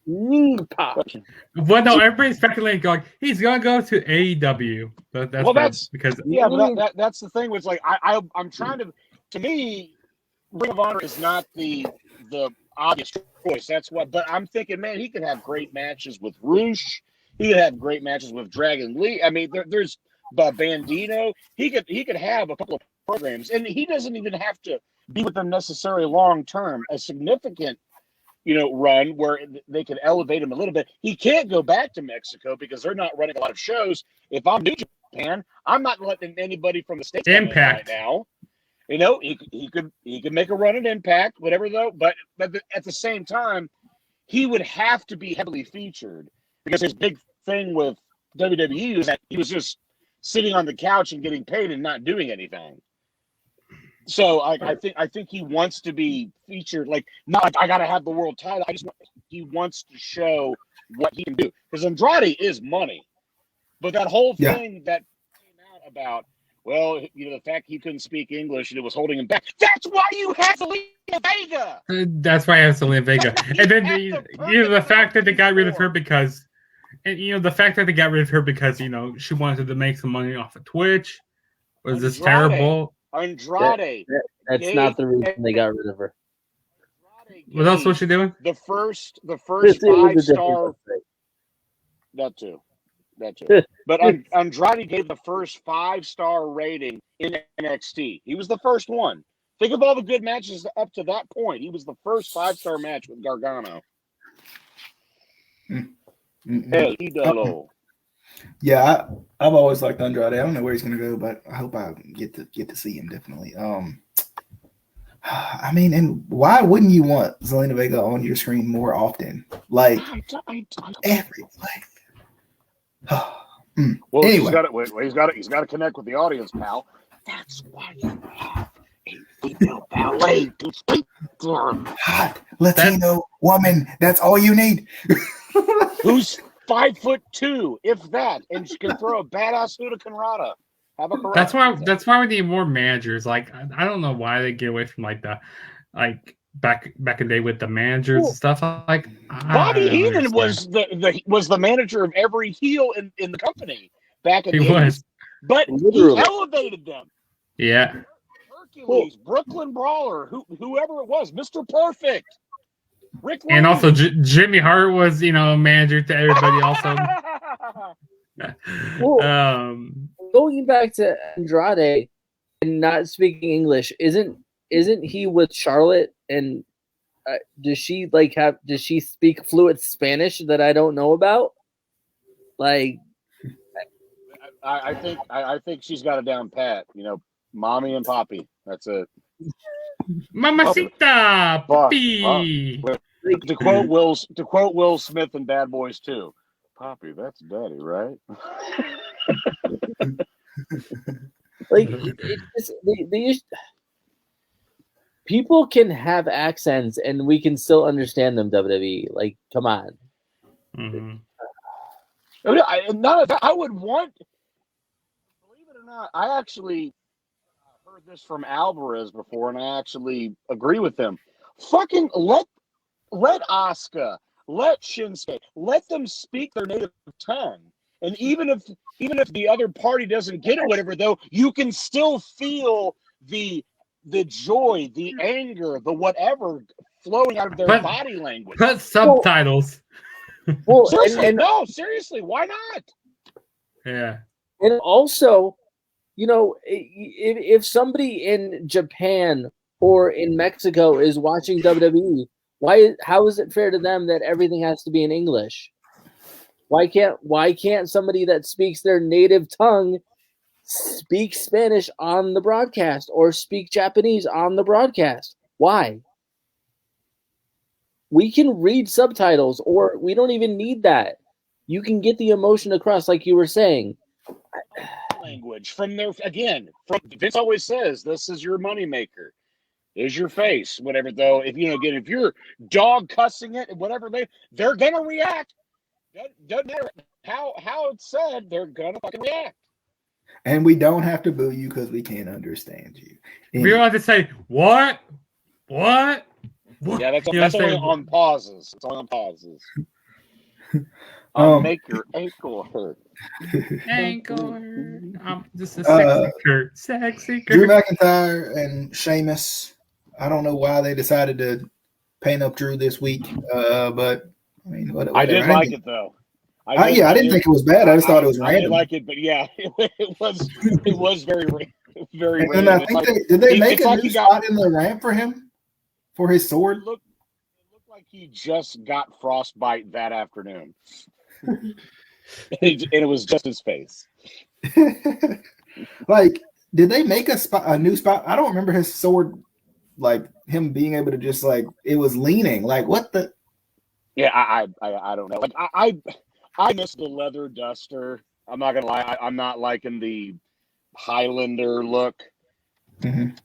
[SPEAKER 3] Nude pop.
[SPEAKER 4] Well, no, everybody's speculating going, he's gonna go to AEW. That's because
[SPEAKER 1] but that's the thing. Was like I'm trying to me, Ring of Honor is not the obvious choice. That's what. But I'm thinking, man, he could have great matches with Roosh. He could have great matches with Dragon Lee. I mean, there's Bandito. He could have a couple of programs, and he doesn't even have to be with them necessarily long term. A significant run where they could elevate him a little bit. He can't go back to Mexico because they're not running a lot of shows. If I'm New Japan, I'm not letting anybody from the States
[SPEAKER 4] Impact
[SPEAKER 1] right now. He could make a run at Impact, whatever though. But at the same time, he would have to be heavily featured because his big thing with WWE is that he was just sitting on the couch and getting paid and not doing anything. So I think he wants to be featured. Like, not like I got to have the world title. He wants to show what he can do because Andrade is money. But that whole thing that came out about, well, the fact he couldn't speak English and it was holding him back. That's why you have Zelina Vega.
[SPEAKER 4] That's why I have Zelina Vega. And then the fact that they got rid of her because, she wanted to make some money off of Twitch was just terrible.
[SPEAKER 1] Andrade.
[SPEAKER 3] That's not the reason they got rid of her.
[SPEAKER 4] What else was she doing?
[SPEAKER 1] The first 5-star. That too. But Andrade gave the first 5-star rating in NXT. He was the first one. Think of all the good matches up to that point. He was the first 5-star match with Gargano. El Idolo.
[SPEAKER 2] Yeah, I've always liked Andrade. I don't know where he's going to go, but I hope I get to see him definitely. I mean, and why wouldn't you want Zelina Vega on your screen more often? Like every
[SPEAKER 1] Well,
[SPEAKER 2] anyway,
[SPEAKER 1] he's got to connect with the audience, pal. That's why you have a female ballet to speak to him.
[SPEAKER 2] Hot Latino woman. That's all you need.
[SPEAKER 1] Who's 5'2", if that, and she can throw a badass Hurricane Rana.
[SPEAKER 4] That's why we need more managers. Like, I don't know why they get away from back in the day with the managers and stuff. Like,
[SPEAKER 1] Bobby Heenan was the manager of every heel in the company back in the 80s. But he elevated them.
[SPEAKER 4] Yeah.
[SPEAKER 1] Hercules, Brooklyn Brawler, whoever it was, Mr. Perfect. Rick
[SPEAKER 4] and also Jimmy Hart was, manager to everybody also.
[SPEAKER 3] Going back to Andrade and not speaking English, isn't he with Charlotte? And does she speak fluent Spanish that I don't know about? Like,
[SPEAKER 1] I think she's got it down pat. Mommy and Poppy. That's it.
[SPEAKER 4] Mamacita, Poppy.
[SPEAKER 1] To quote Will Smith in Bad Boys 2. Poppy, that's daddy, right?
[SPEAKER 3] People can have accents and we can still understand them. WWE, like, come on.
[SPEAKER 4] Mm-hmm.
[SPEAKER 1] I would want. Believe it or not, I actually heard this from Alvarez before, and I actually agree with him. Fucking let Asuka. Let Shinsuke, let them speak their native tongue. And even if the other party doesn't get it, whatever, though, you can still feel the joy, the anger, the whatever flowing out of their body language.
[SPEAKER 4] Put subtitles.
[SPEAKER 3] Well,
[SPEAKER 1] seriously, why not?
[SPEAKER 4] Yeah.
[SPEAKER 3] And also, if somebody in Japan or in Mexico is watching WWE, how is it fair to them that everything has to be in English? Why can't somebody that speaks their native tongue speak Spanish on the broadcast or speak Japanese on the broadcast? Why? We can read subtitles, or we don't even need that. You can get the emotion across, like you were saying.
[SPEAKER 1] Language from Vince always says, this is your moneymaker. Is your face, whatever, though. If you're dog cussing it, whatever, they're gonna react. Doesn't matter how it's said, they're gonna fucking react.
[SPEAKER 2] And we don't have to boo you because we can't understand you.
[SPEAKER 4] We don't have to say what.
[SPEAKER 1] Yeah, that's only on pauses. It's only on pauses. Make your ankle hurt.
[SPEAKER 4] Ankle hurt. Just a sexy Kurt.
[SPEAKER 2] Drew McIntyre and Sheamus. I don't know why they decided to paint up Drew this week, but I mean, whatever.
[SPEAKER 1] I did like it though.
[SPEAKER 2] I didn't think it was bad. I just thought it was random.
[SPEAKER 1] I did like it, but yeah, it was very, very.
[SPEAKER 2] And I think did they make a new spot in the ramp for him for his sword?
[SPEAKER 1] It looked like he just got frostbite that afternoon, and it was just his face.
[SPEAKER 2] Like, did they make a new spot? I don't remember his sword, like him being able to just like it was leaning. Like what the?
[SPEAKER 1] Yeah, I don't know. Like I miss the leather duster. I'm not gonna lie. I'm not liking the Highlander look.
[SPEAKER 2] Mhm.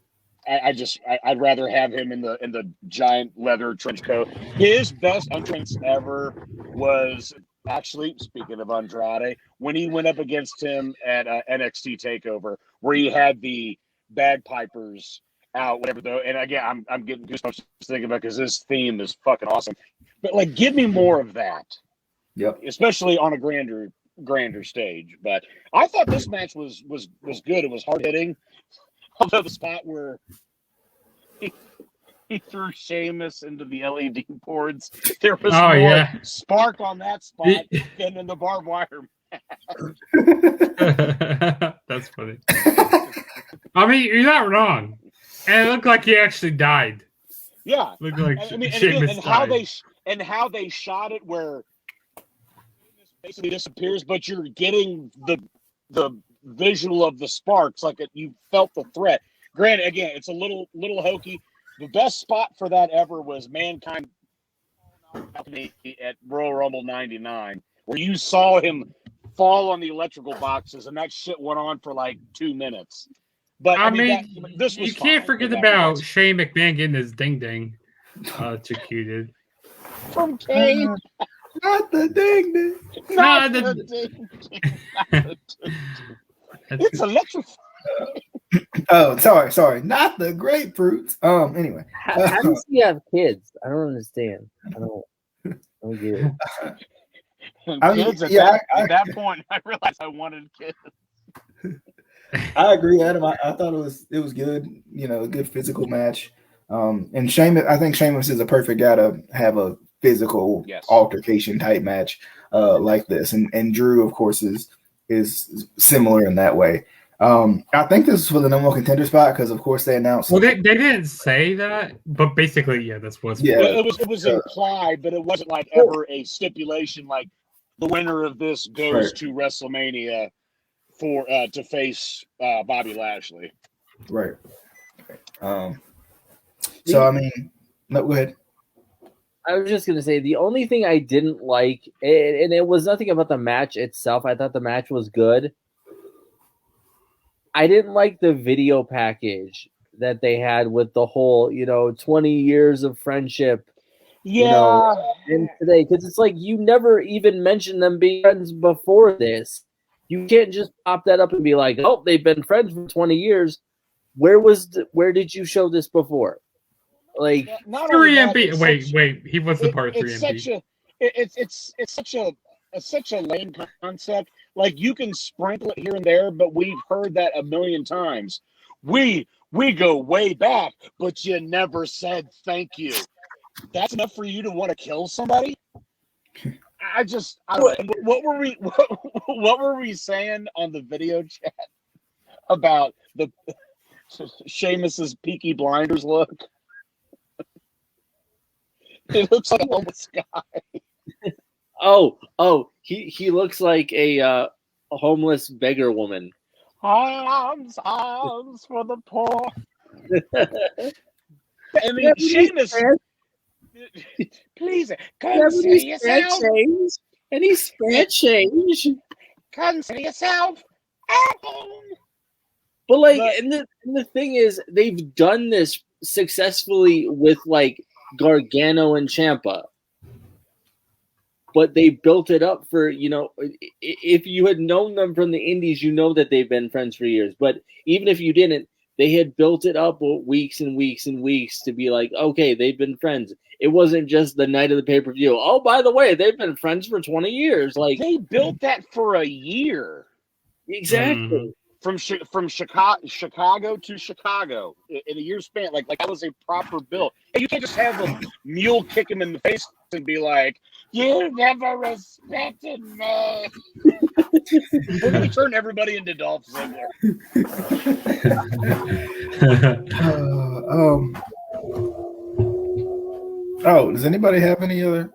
[SPEAKER 1] I'd rather have him in the giant leather trench coat. His best entrance ever was actually, speaking of Andrade, when he went up against him at NXT Takeover, where he had the bagpipers out, whatever though. And again, I'm getting goosebumps thinking about because this theme is fucking awesome. But like, give me more of that.
[SPEAKER 2] Yep.
[SPEAKER 1] Especially on a grander stage. But I thought this match was good. It was hard hitting. Although the spot where he threw Sheamus into the LED boards, there was more spark on that spot than in the barbed wire.
[SPEAKER 4] That's funny. I mean, you're not wrong. And it looked like he actually died.
[SPEAKER 1] Yeah.
[SPEAKER 4] Looked like
[SPEAKER 1] Sheamus died. How they shot it where basically disappears, but you're getting the visual of the sparks, like you felt the threat. Granted, again, it's a little hokey. The best spot for that ever was Mankind at Royal Rumble '99, where you saw him fall on the electrical boxes, and that shit went on for like 2 minutes. But I mean this was
[SPEAKER 4] you can't forget about Shane McMahon getting his ding executed
[SPEAKER 1] from Kane.
[SPEAKER 2] Not the ding ding.
[SPEAKER 1] Not the ding ding. It's electrifying.
[SPEAKER 2] Oh, sorry. Not the grapefruits. Anyway.
[SPEAKER 3] How does he have kids? I don't understand. I don't get it.
[SPEAKER 1] At that point, I realized I wanted kids.
[SPEAKER 2] I agree, Adam. I thought it was good. You know, a good physical match. And Sheamus, I think Sheamus is a perfect guy to have a physical altercation type match like this. And Drew, of course, is similar in that way. I think this is for the number one contender spot because, of course, they announced.
[SPEAKER 4] Well, they didn't say that, but basically, yeah, that's what's.
[SPEAKER 1] Yeah, it was implied, but it wasn't like ever a stipulation. Like the winner of this goes to WrestleMania for to face Bobby Lashley.
[SPEAKER 2] Right. So I mean, no, go ahead.
[SPEAKER 3] I was just gonna say the only thing I didn't like, and it was nothing about the match itself. I thought the match was good. I didn't like the video package that they had with the whole, 20 years of friendship. And today, because it's like you never even mentioned them being friends before this. You can't just pop that up and be like, "Oh, they've been friends for 20 years." Where did you show this before? Like
[SPEAKER 4] 3MB. Wait, he was the part of 3MB.
[SPEAKER 1] It's such a lame concept. Like you can sprinkle it here and there, but we've heard that a million times. We go way back, but you never said thank you. That's enough for you to want to kill somebody? I don't know. What were we saying on the video chat about the Sheamus's Peaky Blinders look? It looks like a homeless guy.
[SPEAKER 3] Oh, he looks like a homeless beggar woman.
[SPEAKER 1] Arms for the poor. I mean, Sheamus. Please, consider yourself.
[SPEAKER 3] Any spare change?
[SPEAKER 1] Consider yourself.
[SPEAKER 3] But and the thing is, they've done this successfully with like Gargano and Ciampa. But they built it up for, if you had known them from the indies, you know that they've been friends for years. But even if you didn't, they had built it up weeks and weeks and weeks to be like, okay, they've been friends. It wasn't just the night of the pay-per-view. Oh, by the way, they've been friends for 20 years. Like
[SPEAKER 1] they built that for a year.
[SPEAKER 3] Exactly.
[SPEAKER 1] From Chicago to Chicago in a year span. Like that was a proper build. And you can't just have a mule kick him in the face and be like, "You never respected me." We're gonna turn everybody into Dolph Ziggler.
[SPEAKER 2] Does anybody have any other?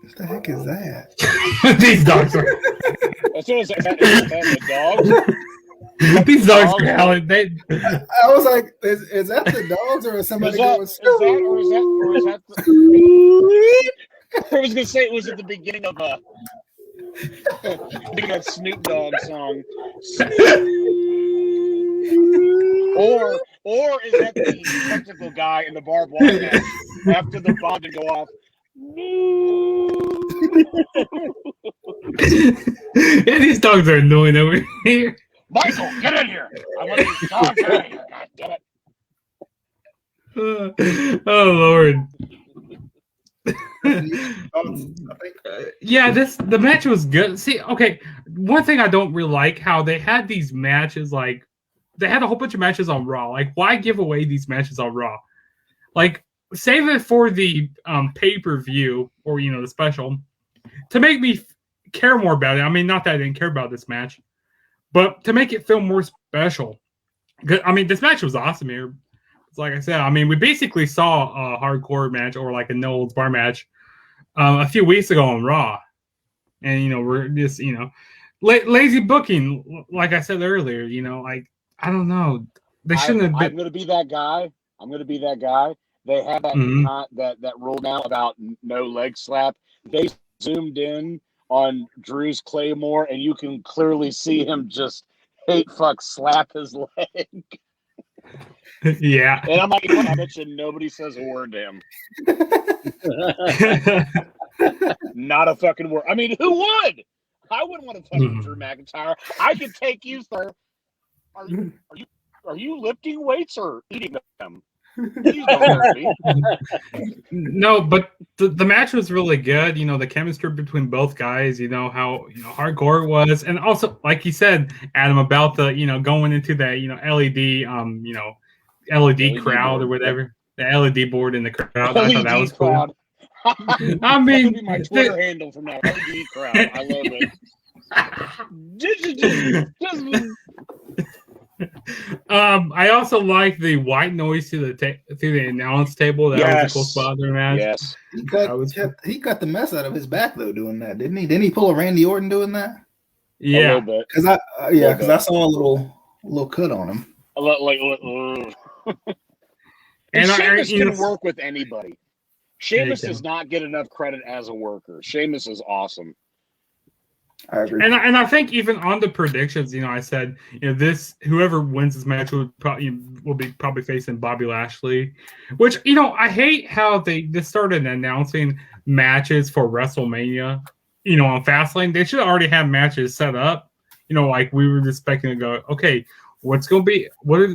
[SPEAKER 2] What the heck is that?
[SPEAKER 4] These dogs are.
[SPEAKER 1] As soon as the dogs.
[SPEAKER 4] These dogs are howling.
[SPEAKER 2] I was like, is that the dogs or is somebody going?
[SPEAKER 1] Or is that was gonna say it was at the beginning of that Snoop Dogg song. Or is that the technical guy in the barbed wire match after the bomb did go off?
[SPEAKER 4] Yeah, these dogs are annoying over here.
[SPEAKER 1] Michael, get in here! I want these dogs out of here. God damn it!
[SPEAKER 4] Oh Lord. Yeah, the match was good. See, okay, one thing I don't really like how they had these matches like they had a whole bunch of matches on Raw. Like, why give away these matches on Raw? Like, save it for the pay-per-view or the special to make me care more about it. I mean, not that I didn't care about this match, but to make it feel more special. I mean, this match was awesome here. Like I said, I mean, we basically saw a hardcore match or like a no holds bar match a few weeks ago on Raw, and we're just lazy booking. Like I said earlier, like I don't know, they shouldn't have been.
[SPEAKER 1] I'm gonna be that guy. They have that rule now about no leg slap. They zoomed in on Drew's Claymore, and you can clearly see him just hate fuck slap his leg.
[SPEAKER 4] Yeah.
[SPEAKER 1] And I'm like, I bet you nobody says a word to him. Not a fucking word. I mean, who would? I wouldn't want to fuck with Drew McIntyre. I could take you, sir. Are you lifting weights or eating them? Please don't hurt me.
[SPEAKER 4] No, but the match was really good. The chemistry between both guys. How hardcore it was, and also like you said, Adam, about the going into that LED LED crowd
[SPEAKER 1] board,
[SPEAKER 4] or whatever, the LED board in the crowd. I thought that was
[SPEAKER 1] crowd.
[SPEAKER 4] Cool. I mean,
[SPEAKER 1] that'll be my Twitter handle from now. LED crowd. I love it.
[SPEAKER 3] I also like the white noise to the announce table. That was a cool spot there, man.
[SPEAKER 1] Yes.
[SPEAKER 2] He cut the mess out of his back though doing that, didn't he? Didn't he pull a Randy Orton doing that?
[SPEAKER 3] Yeah,
[SPEAKER 2] because I saw a little cut on him.
[SPEAKER 1] And Sheamus can work with anybody. Sheamus does not get enough credit as a worker. Sheamus is awesome.
[SPEAKER 2] I agree.
[SPEAKER 3] And I think even on the predictions, I said, this whoever wins this match will be probably facing Bobby Lashley, which I hate how they just started announcing matches for WrestleMania. On Fastlane, they should already have matches set up. Like we were expecting to go, okay, what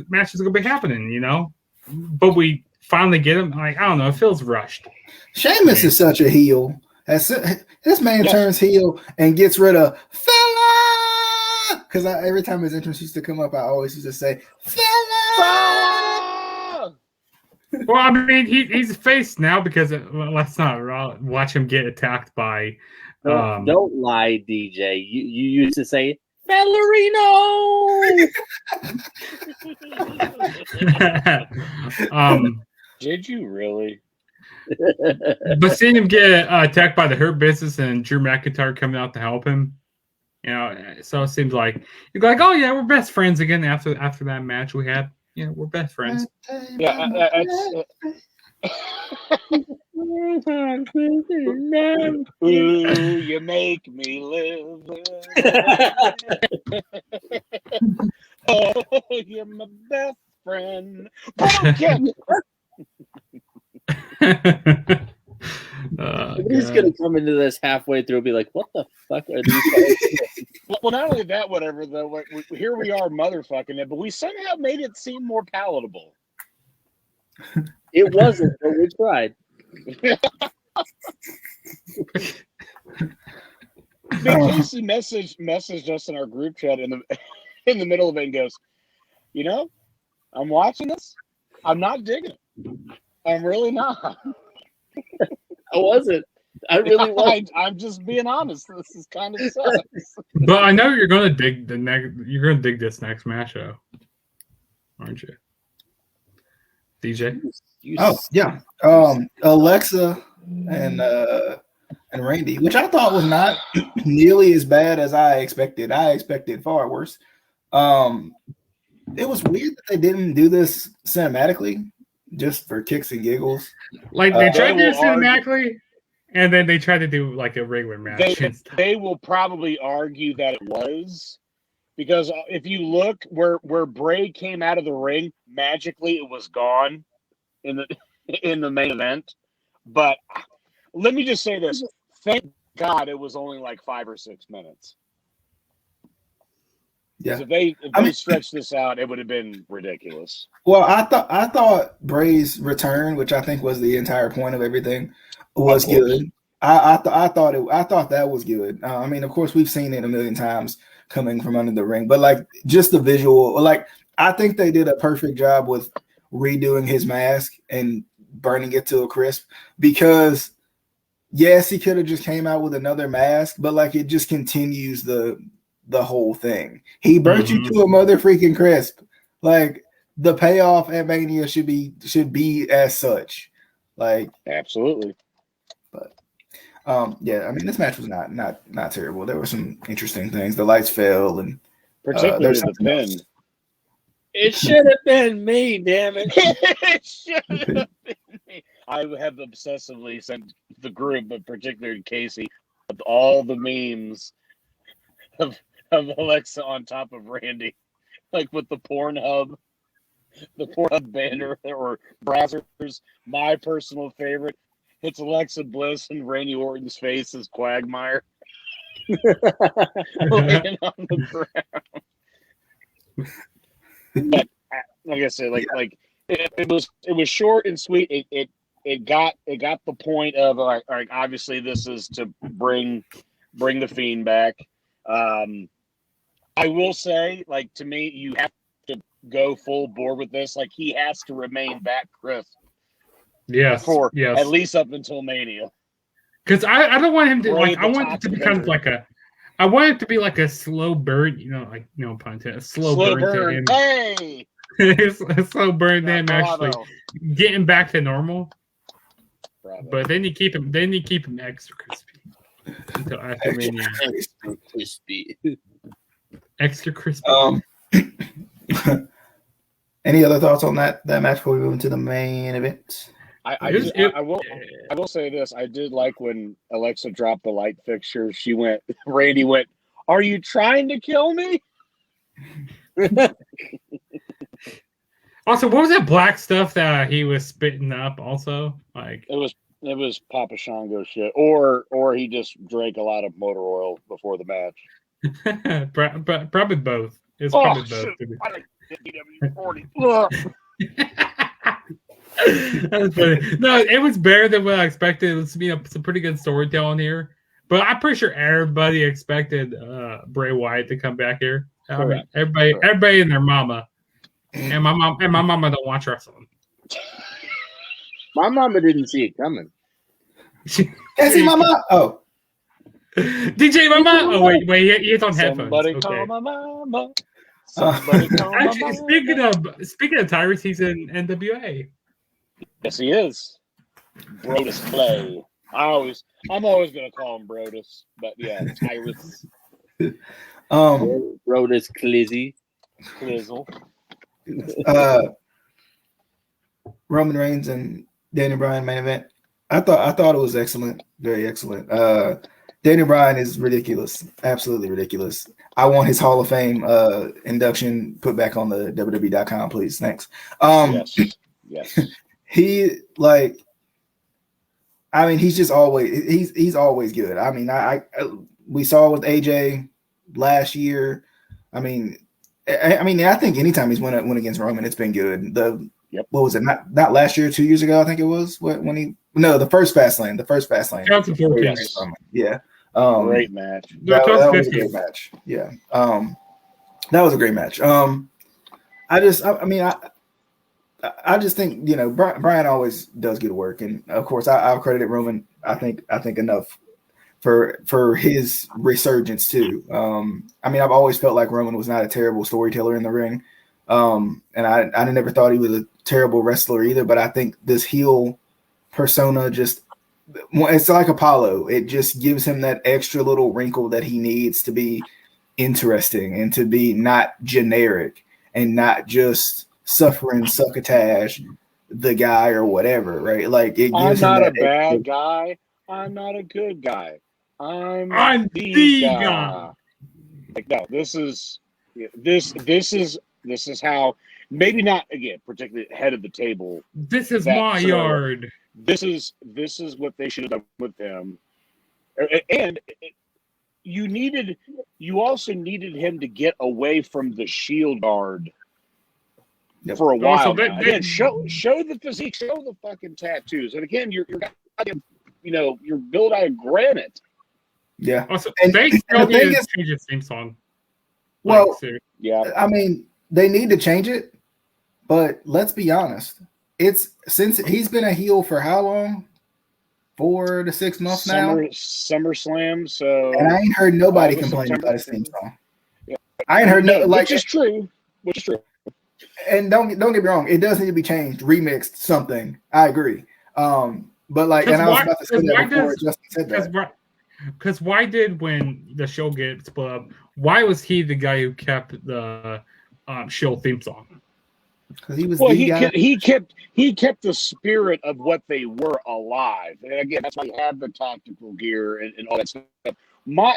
[SPEAKER 3] matches are gonna be happening? But we finally get them. Like I don't know, it feels rushed.
[SPEAKER 2] Sheamus is such a heel. This man turns heel and gets rid of fella. Because every time his entrance used to come up, I always used to say fella.
[SPEAKER 3] Well, I mean, he's a face now because let's not watch him get attacked by.
[SPEAKER 5] Don't lie, DJ. You used to say Ballerino.
[SPEAKER 1] Did you really?
[SPEAKER 3] But seeing him get attacked by the Hurt Business and Drew McIntyre coming out to help him, so it seems like you're like, oh yeah, we're best friends again after that match we had. We're best friends.
[SPEAKER 1] Yeah, ooh, you make me live. Oh, you're my best friend.
[SPEAKER 5] He's gonna come into this halfway through and be like, "What the fuck are these guys?"
[SPEAKER 1] Well, not only that, whatever. Though, here we are, motherfucking it, but we somehow made it seem more palatable.
[SPEAKER 5] It wasn't, but we tried.
[SPEAKER 1] Casey messaged us in our group chat in the middle of it and goes, I'm watching this. I'm not digging it. I'm really not.
[SPEAKER 5] I wasn't. I really wasn't.
[SPEAKER 1] I'm just being honest. This is kind of sucks.
[SPEAKER 3] But I know you're gonna dig You're gonna dig this next matchup, aren't you, DJ?
[SPEAKER 2] Yeah. Alexa and Randy, which I thought was not nearly as bad as I expected. I expected far worse. It was weird that they didn't do this cinematically, just for kicks and giggles.
[SPEAKER 3] Like they tried to do it cinematically,
[SPEAKER 4] and then they try to do like a regular match.
[SPEAKER 1] They will probably argue that it was, because if you look where Bray came out of the ring, magically it was gone in the main event. But let me just say this: thank God it was only like 5 or 6 minutes.
[SPEAKER 2] Yeah,
[SPEAKER 1] If they stretched this out, it would have been ridiculous.
[SPEAKER 2] Well, I thought Bray's return, which I think was the entire point of everything, was good. I thought that was good. I mean, of course, we've seen it a million times coming from under the ring, but like just the visual, like I think they did a perfect job with redoing his mask and burning it to a crisp, because yes, he could have just came out with another mask, but like it just continues the whole thing. He burnt you to a mother freaking crisp. Like the payoff at Mania should be as such. Like
[SPEAKER 1] absolutely.
[SPEAKER 2] But yeah, I mean this match was not terrible. There were some interesting things. The lights fell, and
[SPEAKER 1] particularly the pin.
[SPEAKER 2] Else.
[SPEAKER 5] It should have been me, damn it.
[SPEAKER 1] It should have been me. I have obsessively sent the group, but particularly Casey, with all the memes of Alexa on top of Randy, like with the Pornhub banner or Brazzers. My personal favorite, it's Alexa Bliss and Randy Orton's face as Quagmire laying on the ground. But like I said, like it was short and sweet. It got the point of like obviously this is to bring the Fiend back. I will say, like, to me, you have to go full board with this. Like, he has to remain that crisp.
[SPEAKER 4] Yes.
[SPEAKER 1] At least up until Mania.
[SPEAKER 4] Because I don't want him to like. I want it to be kind of like a. I want it to be like a slow burn. Like no pun intended. Slow burn to him.
[SPEAKER 1] Hey.
[SPEAKER 4] A slow burn to him actually getting back to normal.
[SPEAKER 1] Bravo.
[SPEAKER 4] But then you keep him. Then you keep him extra crispy until after Mania.
[SPEAKER 5] Extra crispy.
[SPEAKER 4] Extra crispy.
[SPEAKER 2] Any other thoughts on that match before we move into the main event?
[SPEAKER 1] I will say this. I did like when Alexa dropped the light fixture. Randy went, "Are you trying to kill me?"
[SPEAKER 4] Also, what was that black stuff that he was spitting up? Also, like
[SPEAKER 1] it was Papa Shango shit, or he just drank a lot of motor oil before the match.
[SPEAKER 4] Probably both. It's probably both.
[SPEAKER 1] I like DW40.
[SPEAKER 4] That's funny. No, it was better than what I expected. It was some pretty good storytelling here, but I'm pretty sure everybody expected Bray Wyatt to come back here. I mean, everybody and their mama, and my mama don't watch wrestling.
[SPEAKER 5] My mama didn't see it coming.
[SPEAKER 2] Can't see mama. Oh.
[SPEAKER 4] DJ Mama. Oh wait, he's on headphones.
[SPEAKER 1] Somebody call my mama. Actually,
[SPEAKER 4] speaking of Tyrus, he's in NWA.
[SPEAKER 1] Yes, he is. Brodus Clay. I'm always gonna call him Brodus, but yeah, Tyrus.
[SPEAKER 5] Brodus Clizzy.
[SPEAKER 1] Clizzle.
[SPEAKER 2] Roman Reigns and Daniel Bryan main event. I thought it was excellent, very excellent. Daniel Bryan is ridiculous, absolutely ridiculous. I want his Hall of Fame induction put back on the WWE.com, please. Thanks.
[SPEAKER 1] Yes.
[SPEAKER 2] He he's just always he's always good. I mean, we saw with AJ last year. I mean, I think anytime he's went against Roman, it's been good. What was it? Not last year, 2 years ago, I think it was. The first Fastlane.
[SPEAKER 4] 2014.
[SPEAKER 2] Yes. Yeah.
[SPEAKER 1] Great match.
[SPEAKER 2] That was a great match. Yeah. That was a great match. I just think, Brian always does good work, and of course I'll credit Roman. I think enough for his resurgence too. I've always felt like Roman was not a terrible storyteller in the ring, and I never thought he was a terrible wrestler either. But I think this heel persona it's like Apollo. It just gives him that extra little wrinkle that he needs to be interesting and to be not generic and not just suffering succotash the guy or whatever, right? Like it gives
[SPEAKER 1] I'm not
[SPEAKER 2] him
[SPEAKER 1] a bad guy. I'm not a good guy. I'm
[SPEAKER 4] the
[SPEAKER 1] guy.
[SPEAKER 4] guy.
[SPEAKER 1] Like, no, this is how, maybe not again particularly head of the table.
[SPEAKER 4] This is
[SPEAKER 1] that
[SPEAKER 4] my
[SPEAKER 1] scenario.
[SPEAKER 4] yard.
[SPEAKER 1] This is what they should have done with him, and you also needed him to get away from the Shield guard for a while. Now. Again, show the physique, show the fucking tattoos, and again, you're built out of granite.
[SPEAKER 2] Yeah.
[SPEAKER 4] Also, they still need to change his theme song.
[SPEAKER 2] Well,
[SPEAKER 1] yeah.
[SPEAKER 2] I mean, they need to change it, but let's be honest. It's since he's been a heel for how long? 4 to 6 months now.
[SPEAKER 1] SummerSlam. So,
[SPEAKER 2] and I ain't heard nobody complaining about his theme song. Yeah. I ain't heard
[SPEAKER 1] which is true.
[SPEAKER 2] And don't get me wrong, it does need to be changed, remixed, something. I agree. But like, and I was about to say that before Justin said that.
[SPEAKER 4] Because why did when the show get split up? Why was he the guy who kept the show theme song?
[SPEAKER 2] Because he was
[SPEAKER 1] he kept the spirit of what they were alive, and again, that's why he had the tactical gear and all that stuff. My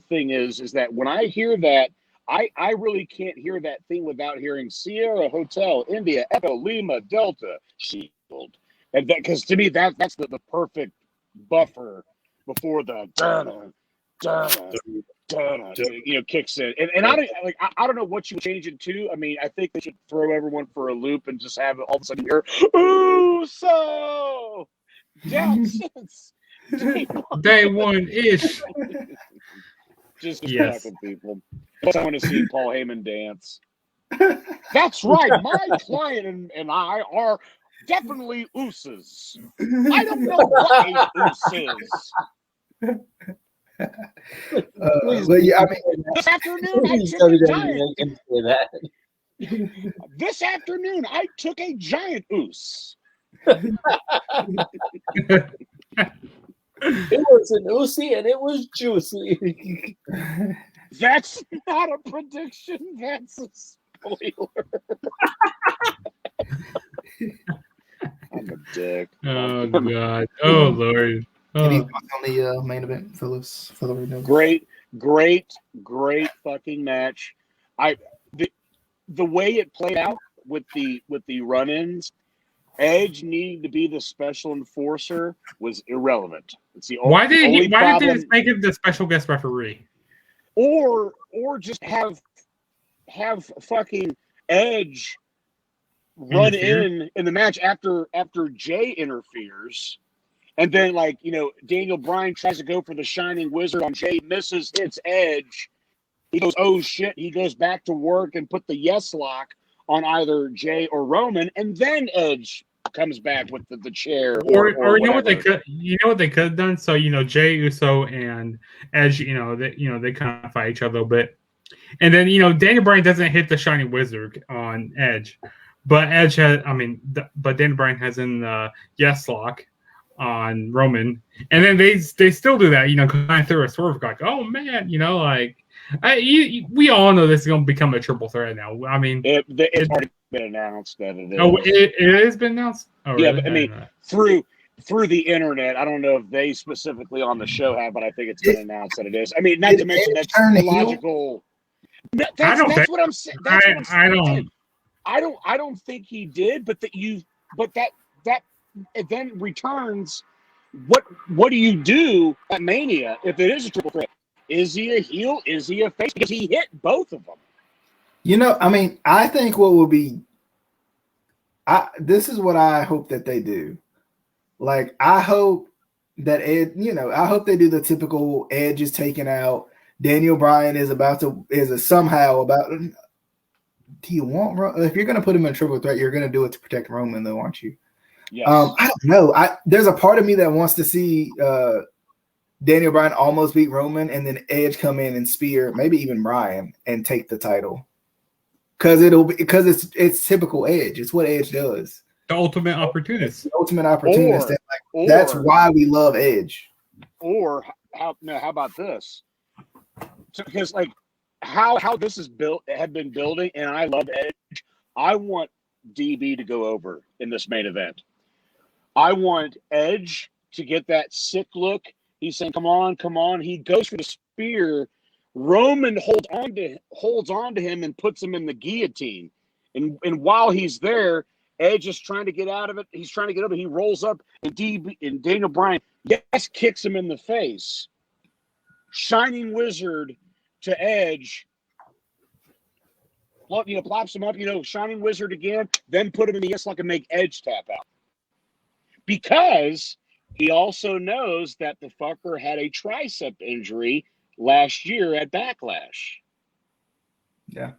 [SPEAKER 1] thing is that when I hear that, I really can't hear that thing without hearing Sierra Hotel India Echo Lima Delta Shield, and that because to me that's the perfect buffer before the kicks in, and I don't know what you would change it to. I mean, I think they should throw everyone for a loop and just have it all of a sudden hear, ooh, so down since
[SPEAKER 4] day one ish.
[SPEAKER 1] Just fucking people. I want to see Paul Heyman dance. That's right. My client and I are definitely ooses. I don't know what a oos is.
[SPEAKER 2] But yeah, I mean,
[SPEAKER 1] this afternoon I took a giant. This afternoon I took a giant oos.
[SPEAKER 5] It was an oozy and it was juicy.
[SPEAKER 1] That's not a prediction. That's a spoiler. I'm a dick.
[SPEAKER 4] Oh God. Oh Lord.
[SPEAKER 2] Any thoughts on the main event, Phyllis?
[SPEAKER 1] Great fucking match. The way it played out with the run-ins, Edge needing to be the special enforcer was irrelevant. It's the
[SPEAKER 4] why did
[SPEAKER 1] only
[SPEAKER 4] they just make him the special guest referee?
[SPEAKER 1] Or just have fucking Edge run in the match after Jay interferes. And then, Daniel Bryan tries to go for the Shining Wizard on Jay, misses, hits Edge. He goes, oh, shit. He goes back to work and put the yes lock on either Jay or Roman. And then Edge comes back with the chair. Or
[SPEAKER 4] you know what they could have done? So, Jay Uso and Edge, they kind of fight each other a little bit. And then, Daniel Bryan doesn't hit the Shining Wizard on Edge. But but Daniel Bryan has in the yes lock on Roman, and then they still do that, kind of through a swerve, like, oh man, we all know this is going to become a triple threat now. I mean,
[SPEAKER 1] it's already been announced that it is.
[SPEAKER 4] Oh, it has been announced. Oh,
[SPEAKER 1] yeah,
[SPEAKER 4] really?
[SPEAKER 1] But, I mean, through the internet, I don't know if they specifically on the show have, but I think it's been announced that it is. I mean, not to mention that's logical. That's what I'm saying. I don't think he did, but that it then returns. What do you do at Mania if it is a triple threat? Is he a heel? Is he a face? Because he hit both of them.
[SPEAKER 2] I mean, I think what would be. This is what I hope that they do. Like, I hope that I hope they do the typical Edge is taken out. Daniel Bryan is somehow about. Do you want if you're going to put him in triple threat, you're going to do it to protect Roman, though, aren't you?
[SPEAKER 1] Yes.
[SPEAKER 2] I don't know. There's a part of me that wants to see Daniel Bryan almost beat Roman, and then Edge come in and spear maybe even Bryan and take the title. Because it's typical Edge. It's what Edge does.
[SPEAKER 4] The ultimate opportunist.
[SPEAKER 2] That's why we love Edge.
[SPEAKER 1] Or how about this? Because how this is built had been building, and I love Edge. I want DB to go over in this main event. I want Edge to get that sick look. He's saying, come on, come on. He goes for the spear. Roman holds on to him and puts him in the guillotine. And while he's there, Edge is trying to get out of it. He's trying to get up, and he rolls up, and Daniel Bryan kicks him in the face. Shining Wizard to Edge. Plops him up, Shining Wizard again, then put him in the yes lock and make Edge tap out. Because he also knows that the fucker had a tricep injury last year at Backlash.
[SPEAKER 2] Yeah.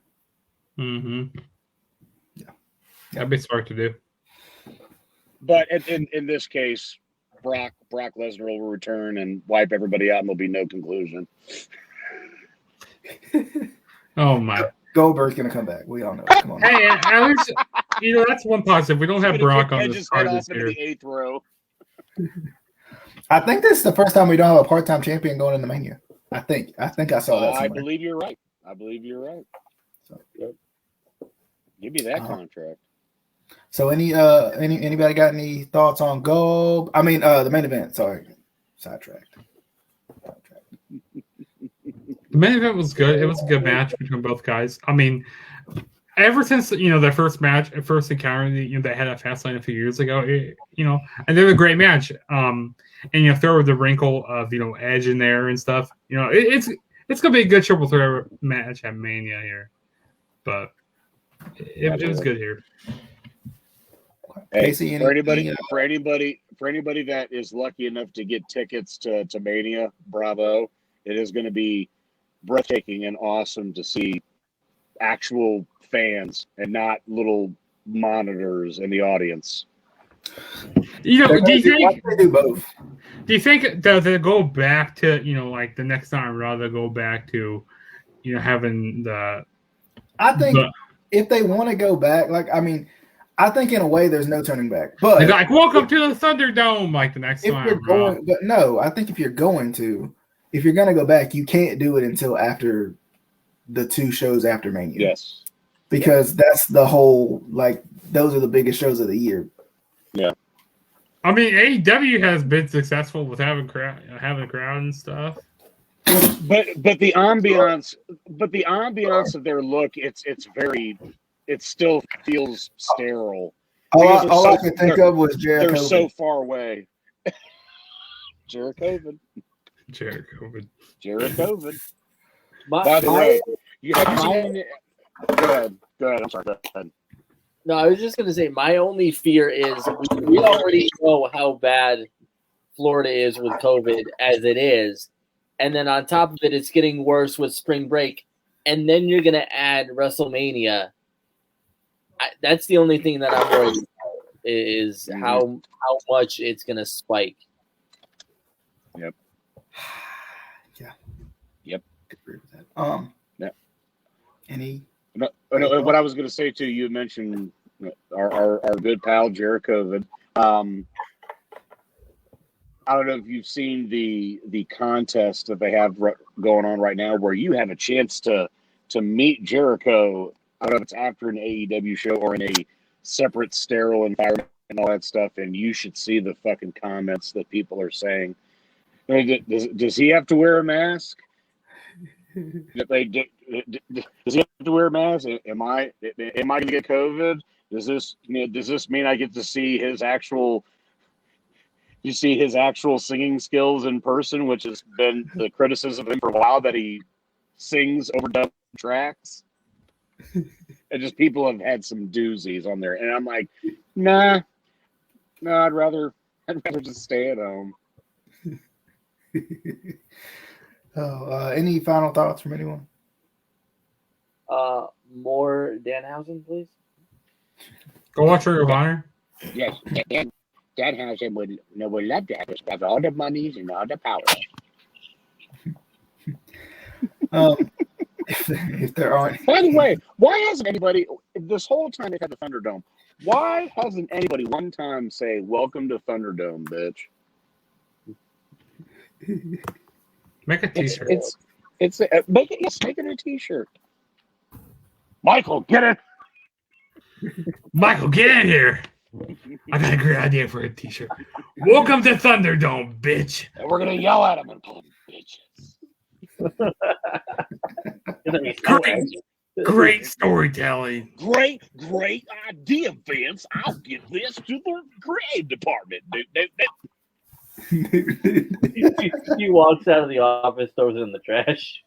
[SPEAKER 4] Mm-hmm.
[SPEAKER 2] Yeah.
[SPEAKER 4] That'd be smart to do.
[SPEAKER 1] But in this case, Brock Lesnar will return and wipe everybody out, and there'll be no conclusion.
[SPEAKER 4] Oh, my.
[SPEAKER 2] Goldberg's going to come back. We all know. Come on.
[SPEAKER 4] Hey, at least, that's one positive. We don't have Brock on this card this year.
[SPEAKER 1] The 8th row.
[SPEAKER 2] I think this is the first time we don't have a part-time champion going into Mania. I think I saw that somewhere.
[SPEAKER 1] I believe you're right. So, yep. Give me that contract.
[SPEAKER 2] So anybody got any thoughts on Gold? I mean, the main event. Sorry, sidetracked.
[SPEAKER 4] The main event was good. It was a good match between both guys. I mean, ever since their first encounter, they had at Fastlane a few years ago, and they were a great match. And throw the wrinkle of Edge in there and stuff. It's gonna be a good triple threat match at Mania here, but it was good here.
[SPEAKER 1] Hey, for anybody that is lucky enough to get tickets to Mania, bravo! It is going to be breathtaking and awesome to see actual fans and not little monitors in the audience.
[SPEAKER 4] Do you think
[SPEAKER 2] they do both?
[SPEAKER 4] Do you think that they go back to like the next time Raw, they go back to having the?
[SPEAKER 2] I think if they want to go back, I think in a way there's no turning back. But
[SPEAKER 4] like, welcome to the Thunderdome, like the next time.
[SPEAKER 2] But no, I think if you're going to go back, you can't do it until after the 2 shows after Mania.
[SPEAKER 1] Yes,
[SPEAKER 2] because that's the whole those are the biggest shows of the year.
[SPEAKER 1] Yeah.
[SPEAKER 4] I mean, AEW has been successful with having a crowd and stuff.
[SPEAKER 1] But the ambiance of their look, it still feels sterile.
[SPEAKER 2] All I could think of was Jericho.
[SPEAKER 1] They're so far away. Jericho. By the way, you have seen. Go ahead. I'm sorry. Go ahead.
[SPEAKER 3] No, I was just going to say my only fear is we already know how bad Florida is with COVID as it is. And then on top of it, it's getting worse with spring break. And then you're going to add WrestleMania. That's the only thing that I'm worried about is how much it's going to spike.
[SPEAKER 1] Yep.
[SPEAKER 2] Yeah.
[SPEAKER 1] Yep.
[SPEAKER 2] Agree with that.
[SPEAKER 1] Yeah.
[SPEAKER 2] Any?
[SPEAKER 1] No, what I was going to say too, you mentioned our good pal Jericho. I don't know if you've seen the contest that they have going on right now, where you have a chance to meet Jericho. I don't know if it's after an AEW show or in a separate sterile environment and all that stuff. And you should see the fucking comments that people are saying. Does he have to wear a mask? Does he have to wear a mask? Am I going to get COVID? Does this mean I get to see his actual? You see his actual singing skills in person, which has been the criticism of him for a while, that he sings overdub tracks. And just people have had some doozies on there, and I'm like, nah, I'd rather just stay at home.
[SPEAKER 2] Any final thoughts from anyone?
[SPEAKER 3] More Danhausen, please.
[SPEAKER 4] Go watch Ring of Honor.
[SPEAKER 1] Yes, Danhausen would love to have all the monies and all the power.
[SPEAKER 2] If there aren't.
[SPEAKER 1] By the way, why hasn't anybody this whole time they've had the Thunderdome? Why hasn't anybody one time say "Welcome to Thunderdome, bitch"?
[SPEAKER 4] Make a T-shirt.
[SPEAKER 1] Make it a T-shirt. Michael, get it.
[SPEAKER 4] Michael, get in here. I got a great idea for a t-shirt. Welcome to Thunderdome, bitch.
[SPEAKER 1] And we're gonna yell at them and call them bitches.
[SPEAKER 4] Great storytelling.
[SPEAKER 1] Great idea, Vince. I'll give this to the creative department.
[SPEAKER 3] He walks out of the office, throws it in the trash.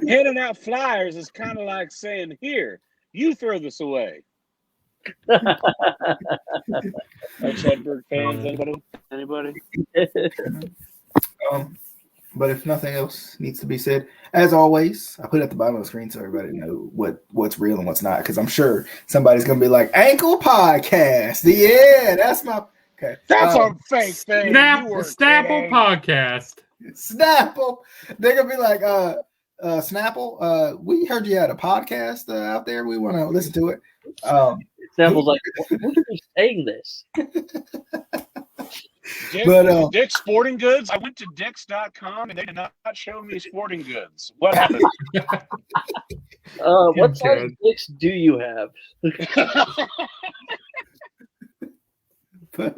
[SPEAKER 1] Handing out flyers is kind of like saying, "Here, you throw this away." Chadberg fans, anybody?
[SPEAKER 2] But if nothing else needs to be said, as always, I put it at the bottom of the screen so everybody know what's real and what's not. Because I'm sure somebody's gonna be like, "Ankle Podcast." Yeah, that's my okay.
[SPEAKER 1] That's a fake thing.
[SPEAKER 4] Snapple Podcast.
[SPEAKER 2] Snapple. They're gonna be like, Snapple. We heard you had a podcast out there. We want to listen to it.
[SPEAKER 3] Snapple's like, "What are you saying this?"
[SPEAKER 1] Dick's Sporting Goods. I went to Dick's.com and they did not show me sporting goods. What happened?
[SPEAKER 3] What size dicks do you have?
[SPEAKER 2] but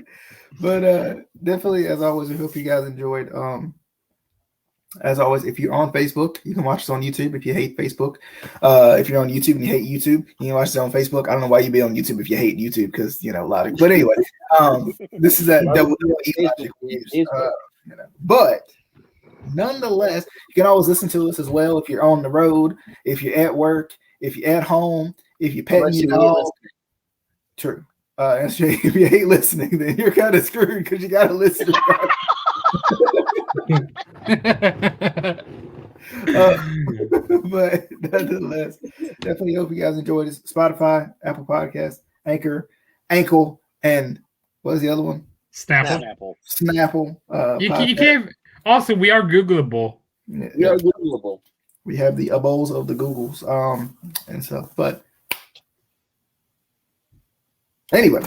[SPEAKER 2] definitely, as always, we hope you guys enjoyed. As always, if you're on Facebook, you can watch us on YouTube. If you hate Facebook, if you're on YouTube and you hate YouTube, you can watch us on Facebook. I don't know why you'd be on YouTube if you hate YouTube, because a lot of. But anyway, this is that WWE logic. But nonetheless, you can always listen to us as well if you're on the road, if you're at work, if you're at home, if you're petting your dog. True. If you hate listening, then you're kind of screwed because you got to listen. But nonetheless, definitely hope you guys enjoyed this. Spotify, Apple Podcasts, Anchor, Ankle, and what is the other one?
[SPEAKER 4] Snapple.
[SPEAKER 2] You
[SPEAKER 4] can't. Also, we are Googleable.
[SPEAKER 3] We are Googleable.
[SPEAKER 2] We have the abos of the Googles, and stuff. But anyway,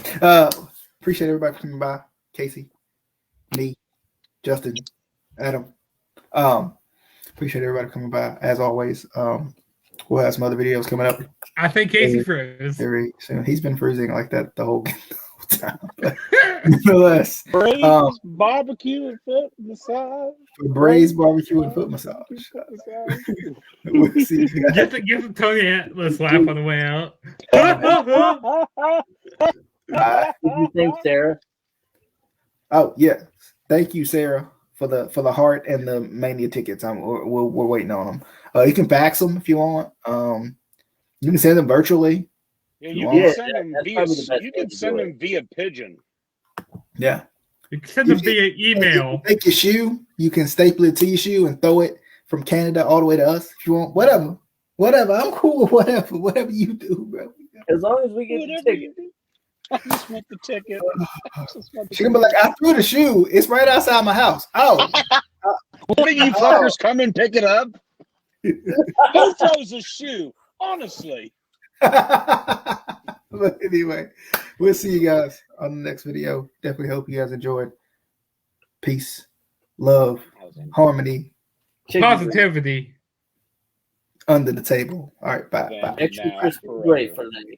[SPEAKER 2] appreciate everybody for coming by. Casey, me, Justin, Adam. Appreciate everybody coming by. As always, we'll have some other videos coming up.
[SPEAKER 4] I think Casey froze
[SPEAKER 2] very soon. He's been freezing like that the whole time. Nonetheless,
[SPEAKER 1] Braised barbecue and foot massage.
[SPEAKER 2] Braised barbecue and foot massage. We'll see you guys.
[SPEAKER 4] Get the Tony Atlas laugh on the way out.
[SPEAKER 3] Did you thank Sarah?
[SPEAKER 2] Oh yeah, thank you, Sarah, for the heart and the Mania tickets. We're waiting on them. You can fax them if you want. You can send them virtually.
[SPEAKER 1] Yeah, you can send them via pigeon.
[SPEAKER 2] Yeah,
[SPEAKER 4] you can send them via email.
[SPEAKER 2] Take your shoe. You can staple it to your shoe and throw it from Canada all the way to us if you want. Whatever. I'm cool with whatever you do, bro.
[SPEAKER 3] As long as we get the ticket.
[SPEAKER 1] I just want the ticket.
[SPEAKER 2] She gonna be like, I threw the shoe. It's right outside my house. Oh,
[SPEAKER 1] what do you fuckers come and pick it up? Who throws a shoe? Honestly.
[SPEAKER 2] But anyway, we'll see you guys on the next video. Definitely hope you guys enjoyed. Peace, love, harmony,
[SPEAKER 4] positivity.
[SPEAKER 2] Under the table. All right, bye.
[SPEAKER 3] Extra crispy gray for me.